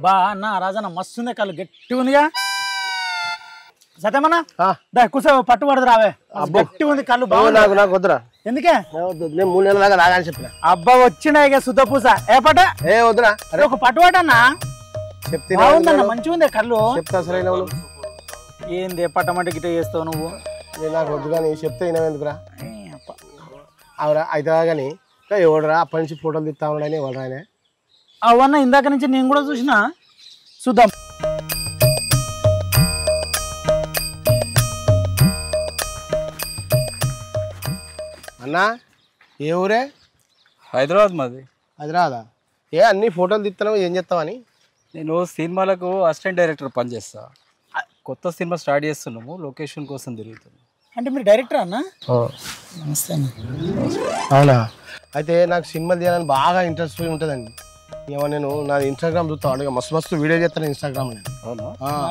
బా అన్న రాజన్న మస్తుంది కళ్ళు గట్టి ఉందిగా సత్యమన్నా కూర్చో పట్టు పడదు రావే గట్టి ఉంది కళ్ళు నాకు వద్దురా ఎందుకే నేను 3 నెలల దాకా రాగానే చెప్పిన అబ్బా వచ్చినాయి శుద్ధ పూస ఏ పట ఏ వద్దురా ఒక పట్టు పట్టన్నా చెప్తే బాగుందన్న మంచిగా ఉంది కళ్ళు చెప్తా సరైన ఏంది పట్టమంటే గిట్ట చేస్తావు నువ్వు నాకు వద్దు కానీ చెప్తే వినవెందుకురా అవురా అయితే కానీ ఎవడరా అప్పటి నుంచి ఫోటోలు తీస్తా ఉన్నాడని ఎవడరా ఆయన అవన్న ఇందాక నుంచి నేను కూడా చూసినా చూద్దాం అన్నా ఏ ఊరే హైదరాబాద్ మాది హైదరాబాదా ఏ అన్ని ఫోటోలు తీస్తున్నావు ఏం చేస్తావని నేను సినిమాలకు అసిస్టెంట్ డైరెక్టర్ పనిచేస్తా కొత్త సినిమా స్టార్ట్ చేస్తున్నాము లొకేషన్ కోసం తిరుగుతున్నాం అంటే మీరు డైరెక్టర్ అన్న నమస్తే అన్న అవునా అయితే నాకు సినిమా తీయాలని బాగా ఇంట్రెస్ట్ ఉంటుందండి ఏమో నేను నా ఇన్స్టాగ్రామ్ చూస్తాను మస్తు వీడియో చేస్తాను ఇన్స్టాగ్రామ్ నేను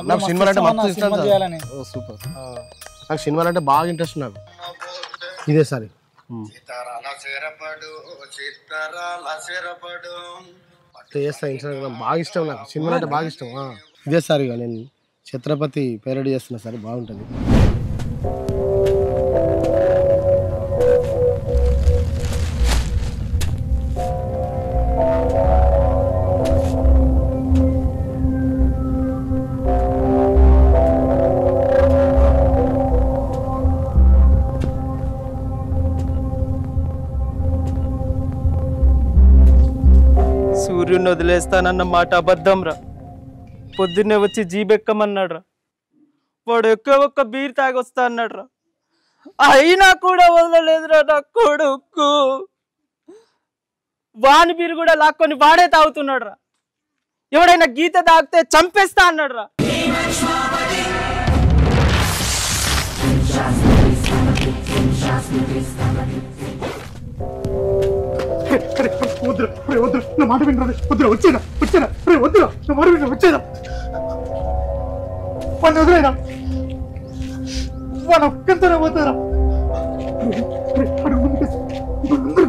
నాకు సినిమాలు అంటే మస్తు ఇష్టం సూపర్ నాకు సినిమాలు అంటే బాగా ఇంట్రెస్ట్ నాకు ఇదే సారి చేస్తా ఇన్స్టాగ్రామ్ బాగా ఇష్టం నాకు సినిమాలు అంటే బాగా ఇష్టం ఇదే సార్ ఇక నేను ఛత్రపతి పేరడీ చేస్తున్నా సార్ బాగుంటుంది నన్ను వదిలేస్తానన్న మాట అబద్ధం రా. పొద్దున్నే వచ్చి జీబెక్కమన్నాడు రా. వాడు ఒక్క బీర్ తాగొస్తా అన్నాడు రా. అయినా కూడా వదలలేదురా నా కొడుకు. వాని బీరు కూడా లాక్కొని వాడే తాగుతున్నాడు రా. ఎవడైనా గీత తాగితే చంపేస్తా అన్నాడు రా. నా మాట వినరా, వద్దురా, వచ్చేదా వద్దురా, నా మాట వినరా, వచ్చేదా వాడిని వదిలేనా, వాడు ఒక్కంతనే పోతారా,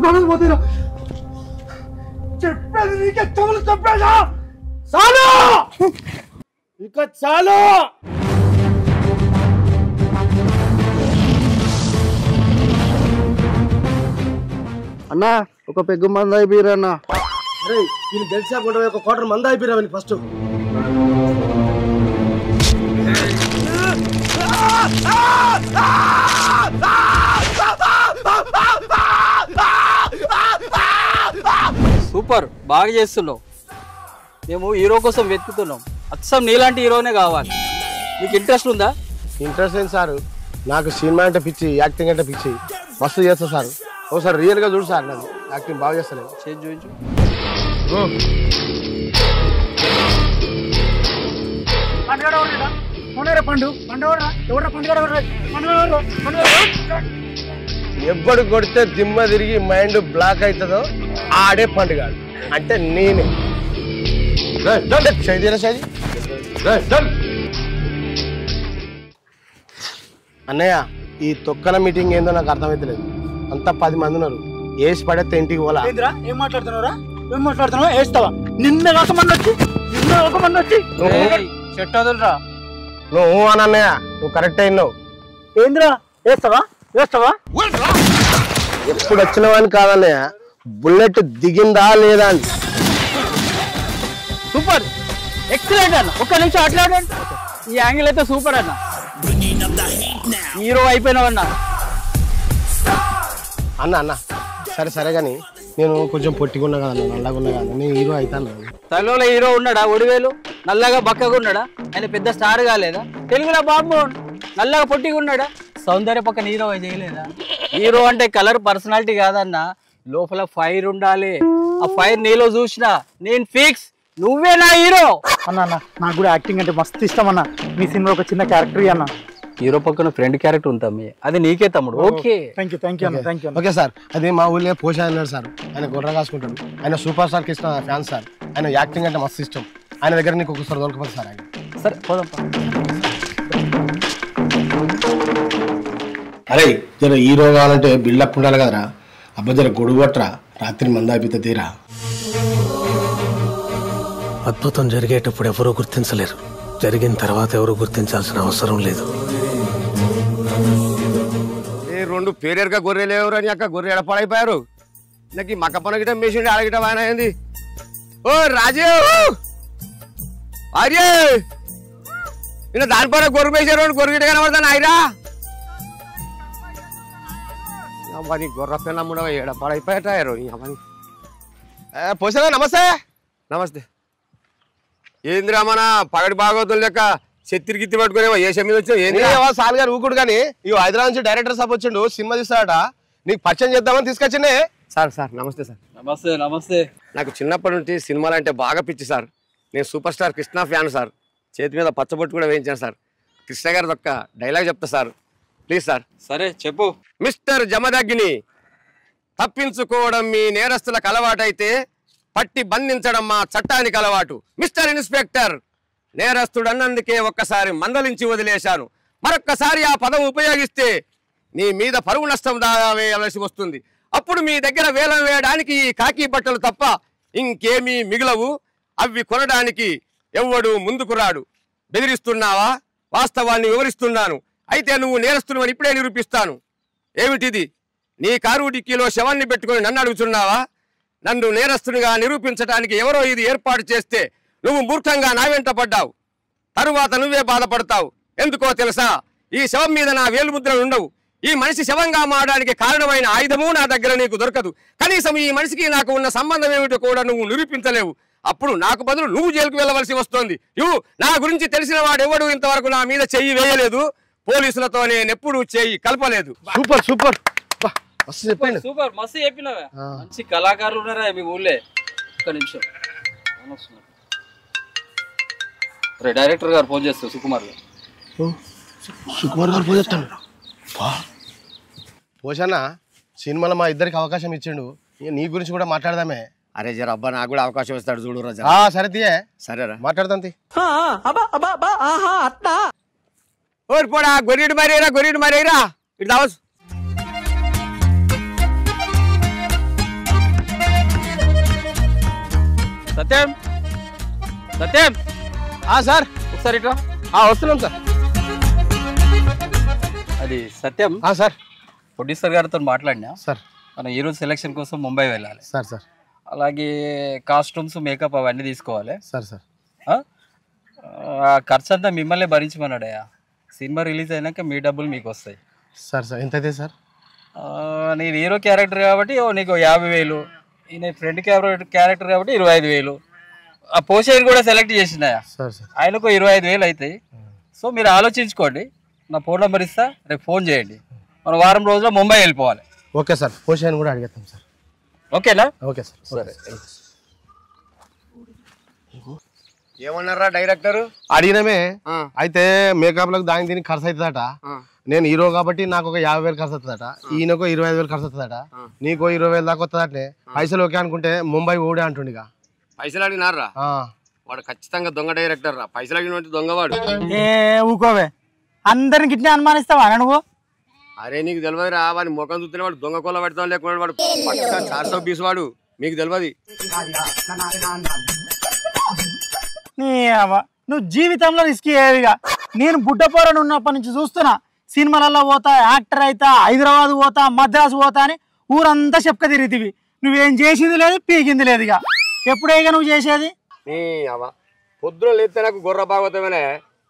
అందరు పోతారా, చెప్పేది నీకే చెవులు చెప్పేదా, చాలు ఇక చాలు. అన్నా ఒక పెగ్గు మంది అయిపోయారు అన్న. అరే వీళ్ళు గెలిచాకుండా ఒక క్వార్టర్ మంది అయిపోయారు ఫస్ట్. సూపర్, బాగా చేస్తున్నావు. మేము హీరో కోసం వెతుకుతున్నాం. అచ్చం నీలాంటి హీరోనే కావాలి. నీకు ఇంట్రెస్ట్ ఉందా? ఇంట్రెస్ట్ ఏంటి సార్, నాకు సినిమా అంటే పిచ్చి, యాక్టింగ్ అంటే పిచ్చి, మస్తు చేస్తా సార్. ఒకసారి రియల్ గా చూడు సార్, నాకు యాక్టింగ్ బాగా చేస్తాను. చూపించు. ఎవ్వడు కొడితే దిమ్మ తిరిగి మైండ్ బ్లాక్ అవుతుందో ఆడే పండుగ అంటే నేనే. అన్నయ్య ఈ తొక్కల మీటింగ్ ఏందో నాకు అర్థమైతలేదు. అంతా 10 మంది ఉన్నారు, వేసి పడేస్తే ఇంటికి పోలా. ఏం మాట్లాడుతున్నారా, ఏం మాట్లాడుతున్నావా, వేస్తావా? నిన్న ఒక మంది వచ్చి చెట్టు వదలరా. నువ్వు అని అన్నయ్య, నువ్వు కరెక్ట్ అయినావు. ఏంద్రా వేస్తావా ఎప్పుడు వచ్చినవని కాదన్నయ్య, బుల్లెట్ దిగిందా లేదా అని. సూపర్, ఎక్సలెంట్ అన్న. ఒక్క నిమిషం అట్లా ఈ యాంగిల్ అయితే సూపర్ అన్న. హీరో అయిపోయినావన్నా. అన్న సరే సరే కానీ నేను కొంచెం పొట్టిగా కదా, నల్లగా ఉన్నా కదా, నేను హీరో అవుతాను. తలలో హీరో ఉన్నాడా? ఒడివేలు నల్లగా బక్కగా ఉన్నాడా? ఆయన పెద్ద స్టార్ కాలేదా? తెలుగులో బాబు నల్లగా పొట్టిగా ఉన్నాడా? సౌందర్య పక్కన హీరో చేయలేదా? హీరో అంటే కలర్ పర్సనాలిటీ కాదన్న, లోపల ఫైర్ ఉండాలి. ఆ ఫైర్ నీలో చూసినా నేను ఫిక్స్, నువ్వే నా హీరో. అన్న నాకు కూడా యాక్టింగ్ అంటే మస్తు ఇష్టం అన్న. మీ సినిమా ఒక చిన్న క్యారెక్టర్ అన్న. హీరో పక్కన ఫ్రెండ్ క్యారెక్టర్ ఉంటాం, అది నీకే తమ్ముడు. Okay, thank you. Okay sir, అది మా ఊళ్ళో పోషా అన్నాడు సార్, ఆయన గొర్రె కాసుకుంటాడు. ఆయన super star Krishna fan sir. ఆయన యాక్టింగ్ అంటే మస్తు ఇష్టం. ఆయన దగ్గర నీకు ఒకసారి దొరకపోతే సార్. ఆయన సరే పోదాం. అరే జర హీరో కావాలంటే బిల్డప్ ఉండాలి కదరా. అబ్బా జర గొడుగు పట్టరా, రాత్రి మంద అయిపోతే తీరా. అద్భుతం జరిగేటప్పుడు ఎవరూ గుర్తించలేరు, జరిగిన తర్వాత ఎవరు గుర్తించాల్సిన అవసరం లేదు. రెండు పేరేరుగా గొర్రెలు ఎవరు అని అక్క గొర్రె ఎడపడైపోయారు. నాకు ఈ మక్క పన గిట మేసిండి ఆడగిట ఆయన అయింది. ఓ రాజీవ్ అరే నిన్న దానిపైన గొర్రె మేసారు, గొర్రె గిట కనబడతాను అయిరా అమ్మని గొర్రె పిల్ల ముడవ ఎడపడైపోయారు. పోసారా? నమస్తే. నమస్తే. ఏందిరా మన పగటి భాగవతం లెక్క చెత్తిరి గిత్తి పట్టుకునేవా ఏ మీద వచ్చావు? ఏంది సాల్ గారు ఊకుడు కానీ ఇవి హైదరాబాద్ నుంచి డైరెక్టర్ సాబ్ వచ్చిండు, సినిమా తీస్తాడట, నీకు పరిచయం చేద్దామని తీసుకొచ్చిండే. సార్ నమస్తే సార్. నమస్తే. నాకు చిన్నప్పటి నుంచి సినిమాలు అంటే బాగా పిచ్చి సార్. నేను super star Krishna fan sir. చేతి మీద పచ్చబొట్టు కూడా వేయించాను సార్. కృష్ణ గారి ఒక్క డైలాగ్ చెప్తా సార్, ప్లీజ్ సార్. సరే చెప్పు. మిస్టర్ జమదగ్ని, తప్పించుకోవడం మీ నేరస్తులకు అలవాటైతే పట్టి బంధించడం మా చట్టానికి అలవాటు. మిస్టర్ ఇన్స్పెక్టర్, నేరస్తుడు అన్నందుకే ఒక్కసారి మందలించి వదిలేశాను. మరొక్కసారి ఆ పదం ఉపయోగిస్తే నీ మీద పరువు నష్టం దావా వేయవలసి వస్తుంది. అప్పుడు మీ దగ్గర వేలం వేయడానికి ఈ కాకి బట్టలు తప్ప ఇంకేమీ మిగులవు. అవి కొనడానికి ఎవ్వడు ముందుకు రాడు. బెదిరిస్తున్నావా? వాస్తవాన్ని వివరిస్తున్నాను. అయితే నువ్వు నేరస్తుడు ఇప్పుడే నిరూపిస్తాను. ఏమిటిది? నీ కారు డిక్కీలో శవాన్ని పెట్టుకొని నన్ను అడుగుతున్నావా? నన్ను నేరస్తునిగా నిరూపించడానికి ఎవరో ఇది ఏర్పాటు చేస్తే నువ్వు మూర్ఖంగా నా వెంట పడ్డావు. తరువాత నువ్వే బాధపడతావు. ఎందుకో తెలుసా? ఈ శవం మీద నా వేలుముద్రలు ఉండవు. ఈ మనిషి శవంగా మారడానికి కారణమైన ఆయుధము నా దగ్గర నీకు దొరకదు. కనీసం ఈ మనిషికి నాకు ఉన్న సంబంధం ఏమిటో కూడా నువ్వు నిరూపించలేవు. అప్పుడు నాకు బదులు నువ్వు జైలుకు వెళ్ళవలసి వస్తోంది. ఇవ్వు. నా గురించి తెలిసిన వాడెవడు ఇంతవరకు నా మీద చెయ్యి వేయలేదు. పోలీసులతో నేను ఎప్పుడు చెయ్యి కలపలేదు. సూపర్ సూపర్ చెప్పండి. సూపర్ మస్తు చెప్పినావా. మంచి కళాకారులు ఉన్నారా మీ ఊళ్ళే. ఒక్క నిమిషం డైరెక్టర్ గారు ఫోన్ చేస్తారు సుకుమార్ గారు. సుకుమార్ గారు ఫోన్ చేస్తాను. పోషన్న సినిమాలో మా ఇద్దరికి అవకాశం ఇచ్చిండు. నీ గురించి కూడా మాట్లాడదామే. అరే జర అబ్బా నాకు కూడా అవకాశం ఇస్తాడు చూడు రాజా. సరే తీయే. సరేరా మాట్లాడతాం. ఓరి పోడా గొర్రెడు మరేరా గొర్రెడు మరేరా ఇటు దావచ్చు. సత్యం సత్యం సార్ ఒకసారి ఇట్రా. వస్తున్నాం సార్. అది సత్యం సార్ ప్రొడ్యూసర్ గారితో మాట్లాడినా సార్. మనం ఈరోజు సెలక్షన్ కోసం ముంబై వెళ్ళాలి సార్. సార్ అలాగే కాస్ట్యూమ్స్ మేకప్ అవన్నీ తీసుకోవాలి సార్. సార్ ఖర్చు అంతా మిమ్మల్ని భరించమన్నాడయ్యా. సినిమా రిలీజ్ అయినాక మీ డబ్బులు మీకు వస్తాయి. సార్ సార్ ఎంత అయితే సార్? నేను హీరో క్యారెక్టర్ కాబట్టి నీకు 50,000, ఈయన ఫ్రెండ్ క్యారెక్టర్ కాబట్టి 25,000. ఆ పోషేని కూడా సెలెక్ట్ చేసినాయా ఆయనకు 25,000 అవుతాయి. సో మీరు ఆలోచించుకోండి. నా ఫోన్ నెంబర్ ఇస్తా, రేపు ఫోన్ చేయండి. మనం వారం రోజుల్లో ముంబై వెళ్ళిపోవాలి. Okay sir. పోషేని కూడా అడిగేస్తాం సార్. ఓకేనా? Okay sir. సరే. ఏమన్నారా డైరెక్టర్? అడిగినమే. అయితే మేకప్ లకు దాని దీనికి ఖర్చు అవుతుందట. నేను హీరో కాబట్టి నాకు ఒక 50,000 ఖర్చు అవుతుందట. ఈయనకు 25,000 ఖర్చు అవుతుందట. నీకో 20,000 దాకా వస్తుందటే. పైసలు ఓకే అనుకుంటే ముంబై ఓడే అంటుండగా. పైసలు అడిగినారా? వాడు ఖచ్చితంగా దొంగ డైరెక్టర్ రా. పైసలు అడిగిన దొంగవాడు. ఊకోవే, అందరికి ఇట్లా అనుమానిస్తావా నువ్వు? అరే నీకు తెలియదురా, వాడి ముఖం చూస్తేనే వాడు దొంగ కోళ్ళ పెడతాం లేకుండా వాడు 420 వాడు. మీకు తెలియదు. నువ్వు జీవితంలో రిస్క్ అయ్యేవిగా. నేను బుడ్డపోరని ఉన్నప్పటి నుంచి చూస్తున్నా. సినిమాలలో పోతా, యాక్టర్ అయితా, హైదరాబాద్ పోతా, మద్రాసు పోతా అని ఊరంతా చెప్పక తిరుగుతీవి. నువ్వేం చేసింది లేదు, పీకింది లేదు. ఇక ఎప్పుడేగా నువ్వు చేసేది? పొద్దున లేస్తే నాకు గొర్రె బాగోతామనే.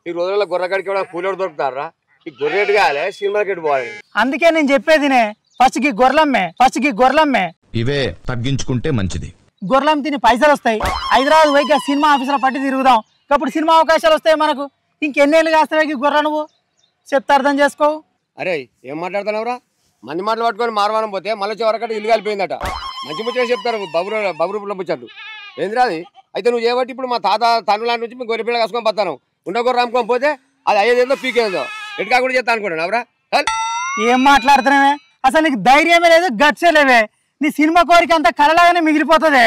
ఈ రోజుల్లో గొర్రె కడికి కూలోడు దొరుకుతారా? ఈ గొర్రెటు కాలే సినిమాకి పోవాలి. అందుకే నేను చెప్పేదినే, ఫస్ట్కి గొర్రెలమ్మే ఇవే తగ్గించుకుంటే మంచిది. గొర్రెలం తిని పైసలు వస్తాయి. హైదరాబాద్ పోయి సినిమా ఆఫీసులో పట్టి తిరుగుదాం. అప్పుడు సినిమా అవకాశాలు వస్తాయి మనకు. ఇంకెన్నేళ్ళు కాస్తాయి గొర్రె? నువ్వు చెప్తే అర్థం చేసుకో. అరే ఏం మాట్లాడుతున్నావురా? మంది మాటలు పట్టుకొని మారవానం పోతే మళ్ళీ చివరకట్టు ఇల్లు కలిపోయిందట. మంచి ముచ్చట చెప్తారు బబురూపుల ముచ్చట్లు. ఏందిరా అది? అయితే నువ్వు చేయబట్టి ఇప్పుడు మా తాత తనుల నుంచి మీ గొర్రె పిల్ల కసుకొని పోతాను. ఉన్న గొర్రె అమ్ముకొని పోతే అది అయ్యేదేందో పీకేందో ఎటుకా కూడా చేస్తా అనుకున్నాను. అవరా ఏం మాట్లాడుతున్నావే? అసలు నీకు ధైర్యమే లేదు, గట్సే లేవే. నీ సినిమా కోరిక అంతా కలలాగానే మిగిలిపోతుంది.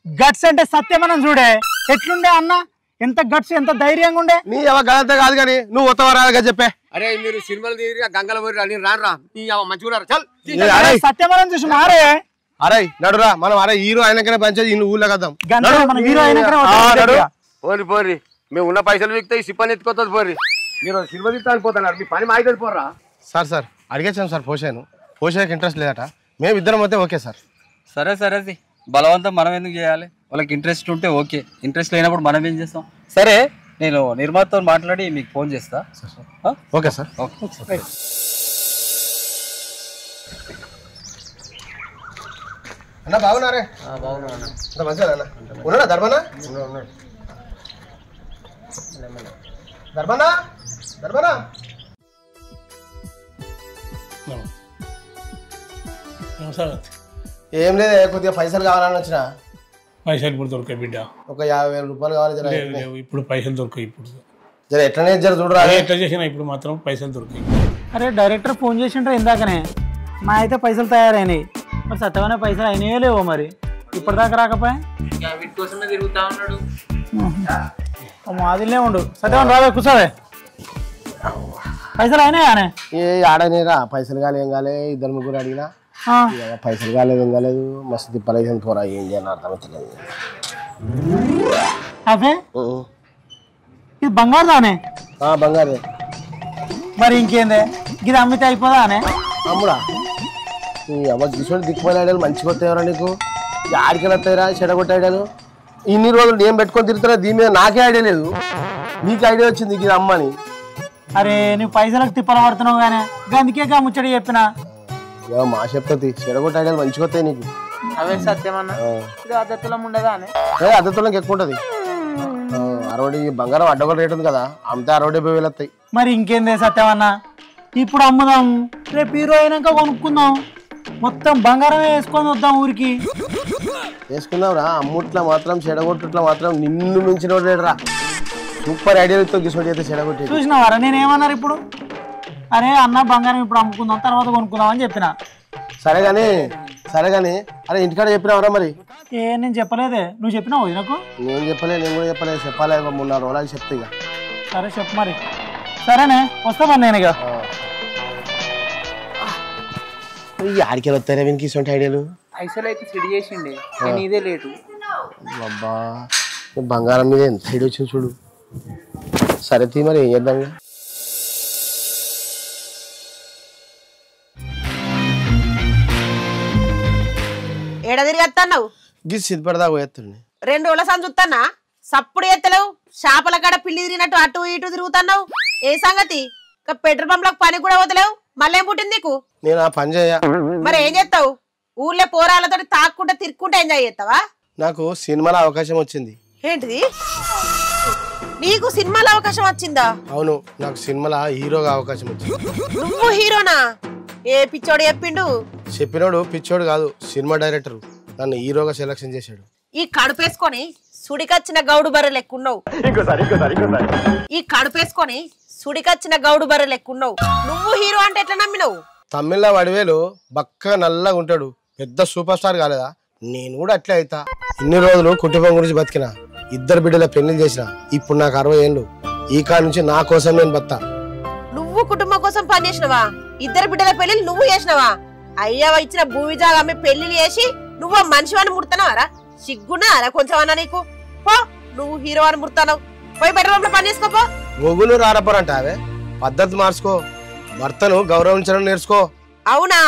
గట్స్ అంటే సత్యమనం చూడే. ఎట్లుండే అన్న? ఎంత గట్స్, ఎంత ధైర్యంగా ఉండే. నీ గలంతా కాదు కానీ నువ్వు ఉత్తవరాగా చెప్పే. అరే మీరు సినిమాలు తీరి గంగల పోయి నేను రానురా మంచిగా చల్. సత్యమనం చూసి మారే. అరే నడురా మనం. అరే హీరో అయినాకనే పంచేది ఇల్లు ఊళ్ళో కదాం. పోరి పోరి మేము ఉన్న పైసలు విక్తాయి సిప్పని ఎత్తుకొస్తుంది. పోరి మీరు సినిమా తీస్తా అనిపోతున్నారు. మీ పని మాయితే పోరా. సార్ అడిగేసాం సార్. పోషేకి ఇంట్రెస్ట్ లేదట. మేము ఇద్దరం అయితే ఓకే సార్. సరే బలవంతం మనం ఎందుకు చేయాలి? వాళ్ళకి ఇంట్రెస్ట్ ఉంటే ఓకే, ఇంట్రెస్ట్ లేనప్పుడు మనం ఏం చేస్తాం? సరే నేను నిర్మాతతో మాట్లాడి మీకు ఫోన్ చేస్తా. Okay sir. ఓకే. అన్న బాగున్నారే? మంచిగా ఉన్నాడా? ధర్మనా ఏం లేదు, కొద్దిగా పైసలు కావాలని వచ్చిన. పైసలు ఇప్పుడు దొరకాయి బిడ్డ. ఒక 50,000 రూపాయలు కావాలి. ఇప్పుడు పైసలు దొరకాయి. ఇప్పుడు ఎట్లనే చూడరా. ఎట్లా చేసినా ఇప్పుడు మాత్రం పైసలు దొరికాయి. అరే డైరెక్టర్ ఫోన్ చేసిండ్రా ఇందాకనే. మా అయితే పైసలు తయారైనాయి. మరి సత్యమైన పైసలు అయినాయో లేవో మరి ఇప్పటిదాకా రాకపోయా? వీటి కోసమే తిరుగుతా ఉన్నాడు. మాదిలే ఉండు. సత్యమైన రావే, కూర్చోవే. పైసలు అయినాయానే? ఏ ఆడనేరా పైసలు కాలే ఏం కాలే. 2-3 అడిగినా పైసలు కాలేదు ఏం కాలేదు. మస్తు తిప్పలేదని పోరా. ఏం చేయాలని అర్థమవుతలేదు. ఇది బంగారు దానే? బంగారే. మరి ఇంకేందే, ఇది అమ్మితే అయిపోదా అనే? అమ్ముడా చూసుకొని దిక్కుపోయిన ఐడియాలు మంచిగా వస్తాయరా నీకు? ఆడికెళ్ళి వస్తాయిరా చెడగొట్టే ఐడియాలు. ఇన్ని రోజులు నేను పెట్టుకొని తిరుగుతున్నా. దీని మీద నాకే ఐడియా లేదు. నీకు ఐడియా వచ్చింది ఇది అమ్మని. అరే నువ్వు పైసలకు తిప్పలు పడుతున్నావు కానీ అందుకే ముచ్చట చెప్పిన. మా చెప్తుంది చెడగొట్టే ఐడియాలు మంచిగా వస్తాయి నీకు. అవే సత్యమన్నా. ఇది అద్దెతులం ఉండదా అని? అద్దె తులంకి ఎక్కువ ఉంటుంది 60 బంగారం అడ్డగోలు రేట్ ఉంది కదా అమ్మితే 60-70 వస్తాయి. మరి ఇంకేందే సత్యమన్న ఇప్పుడు అమ్ముదాం రేపు హీరో అయినాక కొనుక్కుందాం మొత్తం బంగారమే వేసుకొని వద్దాం ఊరికి. వేసుకుందాం రా అమ్ముట్లా మాత్రం చెడగొట్టుట్లా మాత్రం నిన్ను మించిన రా సూపర్ ఐడియాలతో తీసుకొని అయితే చెడగొట్టి చూసినావారా నేను ఏమన్నారు ఇప్పుడు అరే అన్న బంగారం ఇప్పుడు అమ్ముకుందాం తర్వాత కొనుక్కుందాం అని చెప్పిన. సరే కానీ అరే ఇంటికాడ చెప్పినావరా మరి? నేను చెప్పలేదే నువ్వు చెప్పినావు నాకు? నేను కూడా చెప్పలేదు చెప్పాలి 3-4 రోజులు చెప్తా ఇక. సరే చెప్పు మరి. సరేనే వస్తామా నేను ఇక. ఆడికి వస్తారా వీనికి ఇటువంటి ఐడియాలు? పైసలు అయితే సెడి చేసిండే ఇదే లేటు. అబ్బా బంగారం మీద ఎంత ఐడియా వచ్చింది చూడు. సరే తీ మరి ఏం చేద్దాం? ఏడ తిరిగేస్తావు? గిస్ సిద్ధపడదా పోయేస్తుండే 2 రోజుల సంది చూస్తానా సప్పుడు ఎత్తలేవు. చేపల కాడ పిల్లి తిరిగినట్టు అటు ఇటు తిరుగుతున్నావు. ఏ సంగతి? పెట్రోల్ పంప్ లకు పని కూడా వదలేవు. మళ్ళీ ఏం పుట్టింది నీకు? నేను ఆ పని చేయ. మరి ఏం చేస్తావు? ఊర్లో పోరాలతో తాక్కుంటా తిరుక్కుంటా ఎంజాయ్ చేస్తావా? నాకు సినిమాలో అవకాశం వచ్చింది. ఏంటిది? నీకు సినిమాలో అవకాశం వచ్చిందా? అవును నాకు సినిమాలో హీరోగా అవకాశం వచ్చింది. నువ్వు హీరోనా? ఏ పిచ్చోడు చెప్పిండు? చెప్పినోడు పిచ్చోడు కాదు సినిమా డైరెక్టర్ నన్ను హీరోగా సెలక్షన్ చేశాడు. ఈ కడుపేసుకొని సుడికొచ్చిన గౌడు బర్రె లెక్కున్నావు. ఈ కడుపేసుకొని సుడికొచ్చిన గౌడు బర్రె లెక్కున్నావు. నువ్వు హీరో అంటే ఎట్లా నమ్మినవు? తమిళ వడివేలు బక్క నల్లగా ఉంటాడు పెద్ద సూపర్ స్టార్ కాలేదా? నేను కూడా అట్లే అవుతా. ఇన్ని రోజులు కుటుంబం గురించి బతికిన 2 బిడ్డల పెళ్లి చేసిన. ఇప్పుడు నాకు 60 ఏళ్ళు. ఈ కాడ నుంచి నా కోసం నేను బతా. నువ్వు కుటుంబం కోసం పని చేసినవా? 2 బిడ్డల పెళ్లి నువ్వు చేసినవా? అయ్యవ ఇచ్చిన భూమి జాగా అమ్మి పెళ్లిని చేసి నువ్వు మనిషివాని ముడతానవారా? సిగ్గున్నారా కొంచెం అన్నా నీకు? పో నువ్వు హీరో అని ముడతావు. పోయి బెడ్రూమ్ లో పని చేసుకోపో. మొగులు రారపోరంట అవే పద్ధతి మార్చుకో. భర్తను గౌరవించడం నేర్చుకో. అవునా?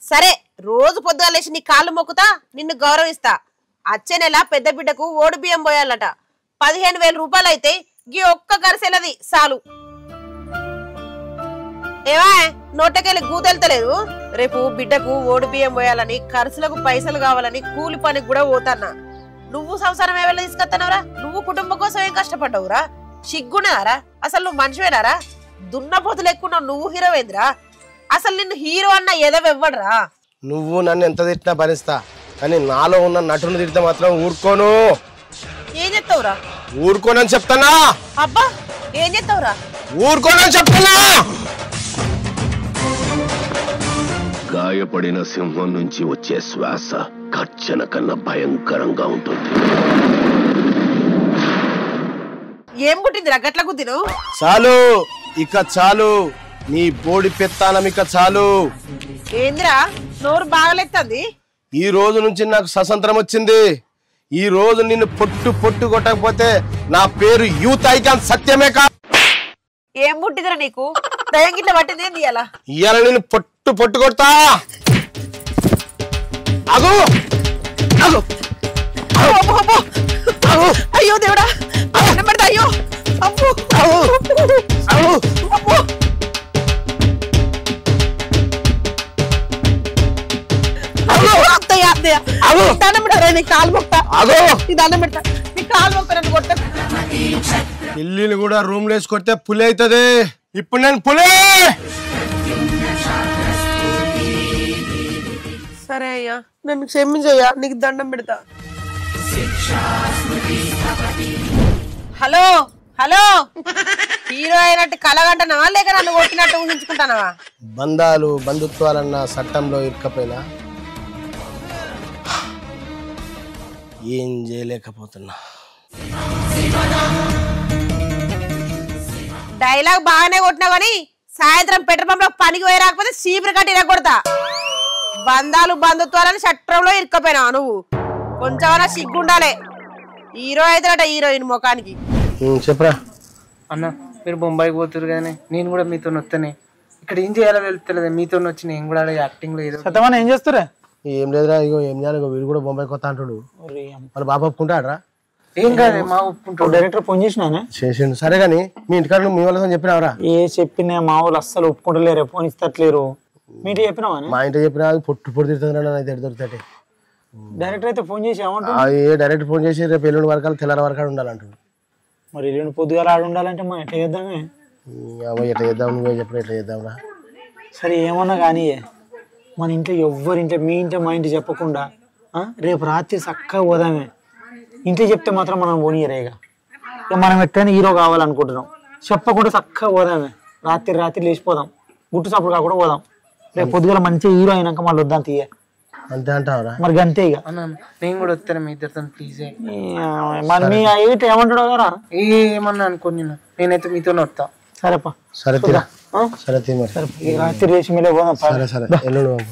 సరే రోజు పొద్దుగా లేచి నీ కాళ్ళు మొక్కుతా నిన్ను గౌరవిస్తా. వచ్చే నెల పెద్ద బిడ్డకు ఓడి బియ్యం పోయాలట. 15,000 రూపాయలు అయితే గీ ఒక్క గరిసెలది చాలు. ఏవా నోటకెళ్ళి గూతెళ్తలేదు? రేపు బిడ్డకు ఓడి బియ్యం పోయాలని ఖర్చులకు పైసలు కావాలని కూలి పనికి కూడా పోతాన్నా. నువ్వు సంసారం ఏవేళ తీసుకొస్తానవరా? నువ్వు కుటుంబం కోసం ఏం కష్టపడ్డావురా? సిగ్గున్నారా? అసలు నువ్వు మనిషివేనారా? దున్నపోతులు ఎక్కున్నావు. నువ్వు హీరోవేంద్రా? అసలు నిన్ను హీరో అన్న ఎదవెవ్వడరా? నువ్వు నన్ను ఎంత తిట్టినా భరిస్తా కానీ నాలో ఉన్న నటును తిడితే మాత్రం ఊరుకోను. ఏం చెప్తావురా? ఊరుకోనని చెప్తానా? అబ్బా ఏం చెప్తావురా? ఊరుకోనని చెప్తానా? గాయపడిన సింహం నుంచి వచ్చే శ్వాస కర్చన కన్నా భయంకరంగా ఉంటుంది. ఏం గుట్టిందిరా గట్ల గుద్దిను? చాలు ఇక చాలు. నీ బోడి పెత్తానం ఇక చాలు. ఏందిరా నోరు బాగలేస్తుంది? ఈ రోజు నుంచి నాకు స్వతంత్రం వచ్చింది. ఈ రోజు నిన్ను పొట్టు కొట్టకపోతే నా పేరు యూత్ ఐకాన్ సత్యమే కా. ఏం పుట్టిందిరా నీకు? దయం గిట్ల పట్టింది ఏంది? ఇయాల నిన్ను పొట్టు కొడతా. అగో అయ్యో దేవుడా పెడతా. అయ్యో దండం పెడతారా? నీ కాలు మొక్తా. నీ దండం పెడతా. నీ కాలు మొక్క నన్ను కొట్ట. పిల్లిని కూడా రూమ్ లో వేసి కొడితే పులి అవుతుంది. ఇప్పుడు నేను పులి. సరే అయ్యా నన్ను క్షమించయ్యా. నీకు దండం పెడతా. హలో హీరో అయినట్టు కలగంటున్నావా లేక నన్ను కొట్టినట్టు ఊహించుకుంటానవా? బంధాలు బంధుత్వాలన్న చట్టంలో ఇరుకపోయినా ఏం చేయలేకపోతున్నా. డైలాగ్ బాగానే కొట్టినా కానీ సాయంత్రం పెట్రోల్ పంప్ లో పనికి పోయి రాకపోతే సీపురు కట్టి ఇరగొడతా. బంధాలు బంధుత్వాలని చట్టంలో ఇరుక్కపోయినావా నువ్వు? కొంచెమన్నా సిగ్గుండాలే. హీరో అవుతారట హీరోయిన్ ముఖానికి. చెప్పరా అన్న మీరు బొంబాయికి పోతురు కానీ నేను కూడా మీతో వస్తానే. ఇక్కడ ఏం చేయాలో వెళ్తలేదు. మీతో వచ్చి నేను కూడా యాక్టింగ్ లో ఏదో. సత్యమని ఏం చేస్తారా? ఏం లేదురా. ఇగో ఏం చేయాలి వీడు కూడా బొంబాయి కొత్త అంటాడు. వాళ్ళ బాబా ఒప్పుకుంటాడరా? ఏం కాదు మా ఒప్పుకుంటాడు. డైరెక్టర్ ఫోన్ చేసినానే చేసిండు. సరే కానీ మీ ఇంటికాడ మీ వాళ్ళతో చెప్పినావరా? ఏ చెప్పినా మా వాళ్ళు అస్సలు ఒప్పుకుంటలేరు. ఫోన్ ఇస్తట్లేరు. మీ ఇంటి చెప్పినావా? మా ఇంటి చెప్పినా పొట్టు తిడుతుంది. దొరుకుతాయి డైరెక్టర్ అయితే ఫోన్ చేసి ఏమంటారు? డైరెక్ట్ ఫోన్ చేసి రేపు ఎల్లుండి వరకు తెల్లారి వరకు ఉండాలంటాడు. మరి ఎల్లుండి పొద్దుగాల ఆడు ఉండాలంటే మనం ఎట్లా చేద్దామే? ఎట్లా చేద్దాం, నువ్వే చెప్పిన ఎట్లా చేద్దాంరా. సరే ఏమన్నా కానీ మన ఇంట్లో ఎవ్వరింట్లో, మీ ఇంట్లో మా ఇంట్లో చెప్పకుండా రేపు రాత్రి చక్కగా పోదామే. ఇంట్లో చెప్తే మాత్రం మనం పోనీయరేగా. ఇక మనం ఎట్లయినా హీరో కావాలనుకుంటున్నాం, చెప్పకుండా చక్కగా పోదామే. రాత్రి లేచిపోదాం, గుట్టు సప్పుడు కాకుండా పోదాం. రేపు పొద్దుగల మంచిగా హీరో అయినాక మళ్ళీ వద్దాం తీయ. అంతే అంటావరా? మరి అంతే ఇక. నేను కూడా వస్తాను మీ ఇద్దరితో ప్లీజ్. మరి మీ అయితే ఏమంటాడు కదా? ఏమన్నా అనుకోని నేనైతే మీతోనే వస్తా. సరేపా. సరే తీరా. సరే తీ మరి. రాత్రి లేచి మీద పోదాం. సరే ఎల్లుండి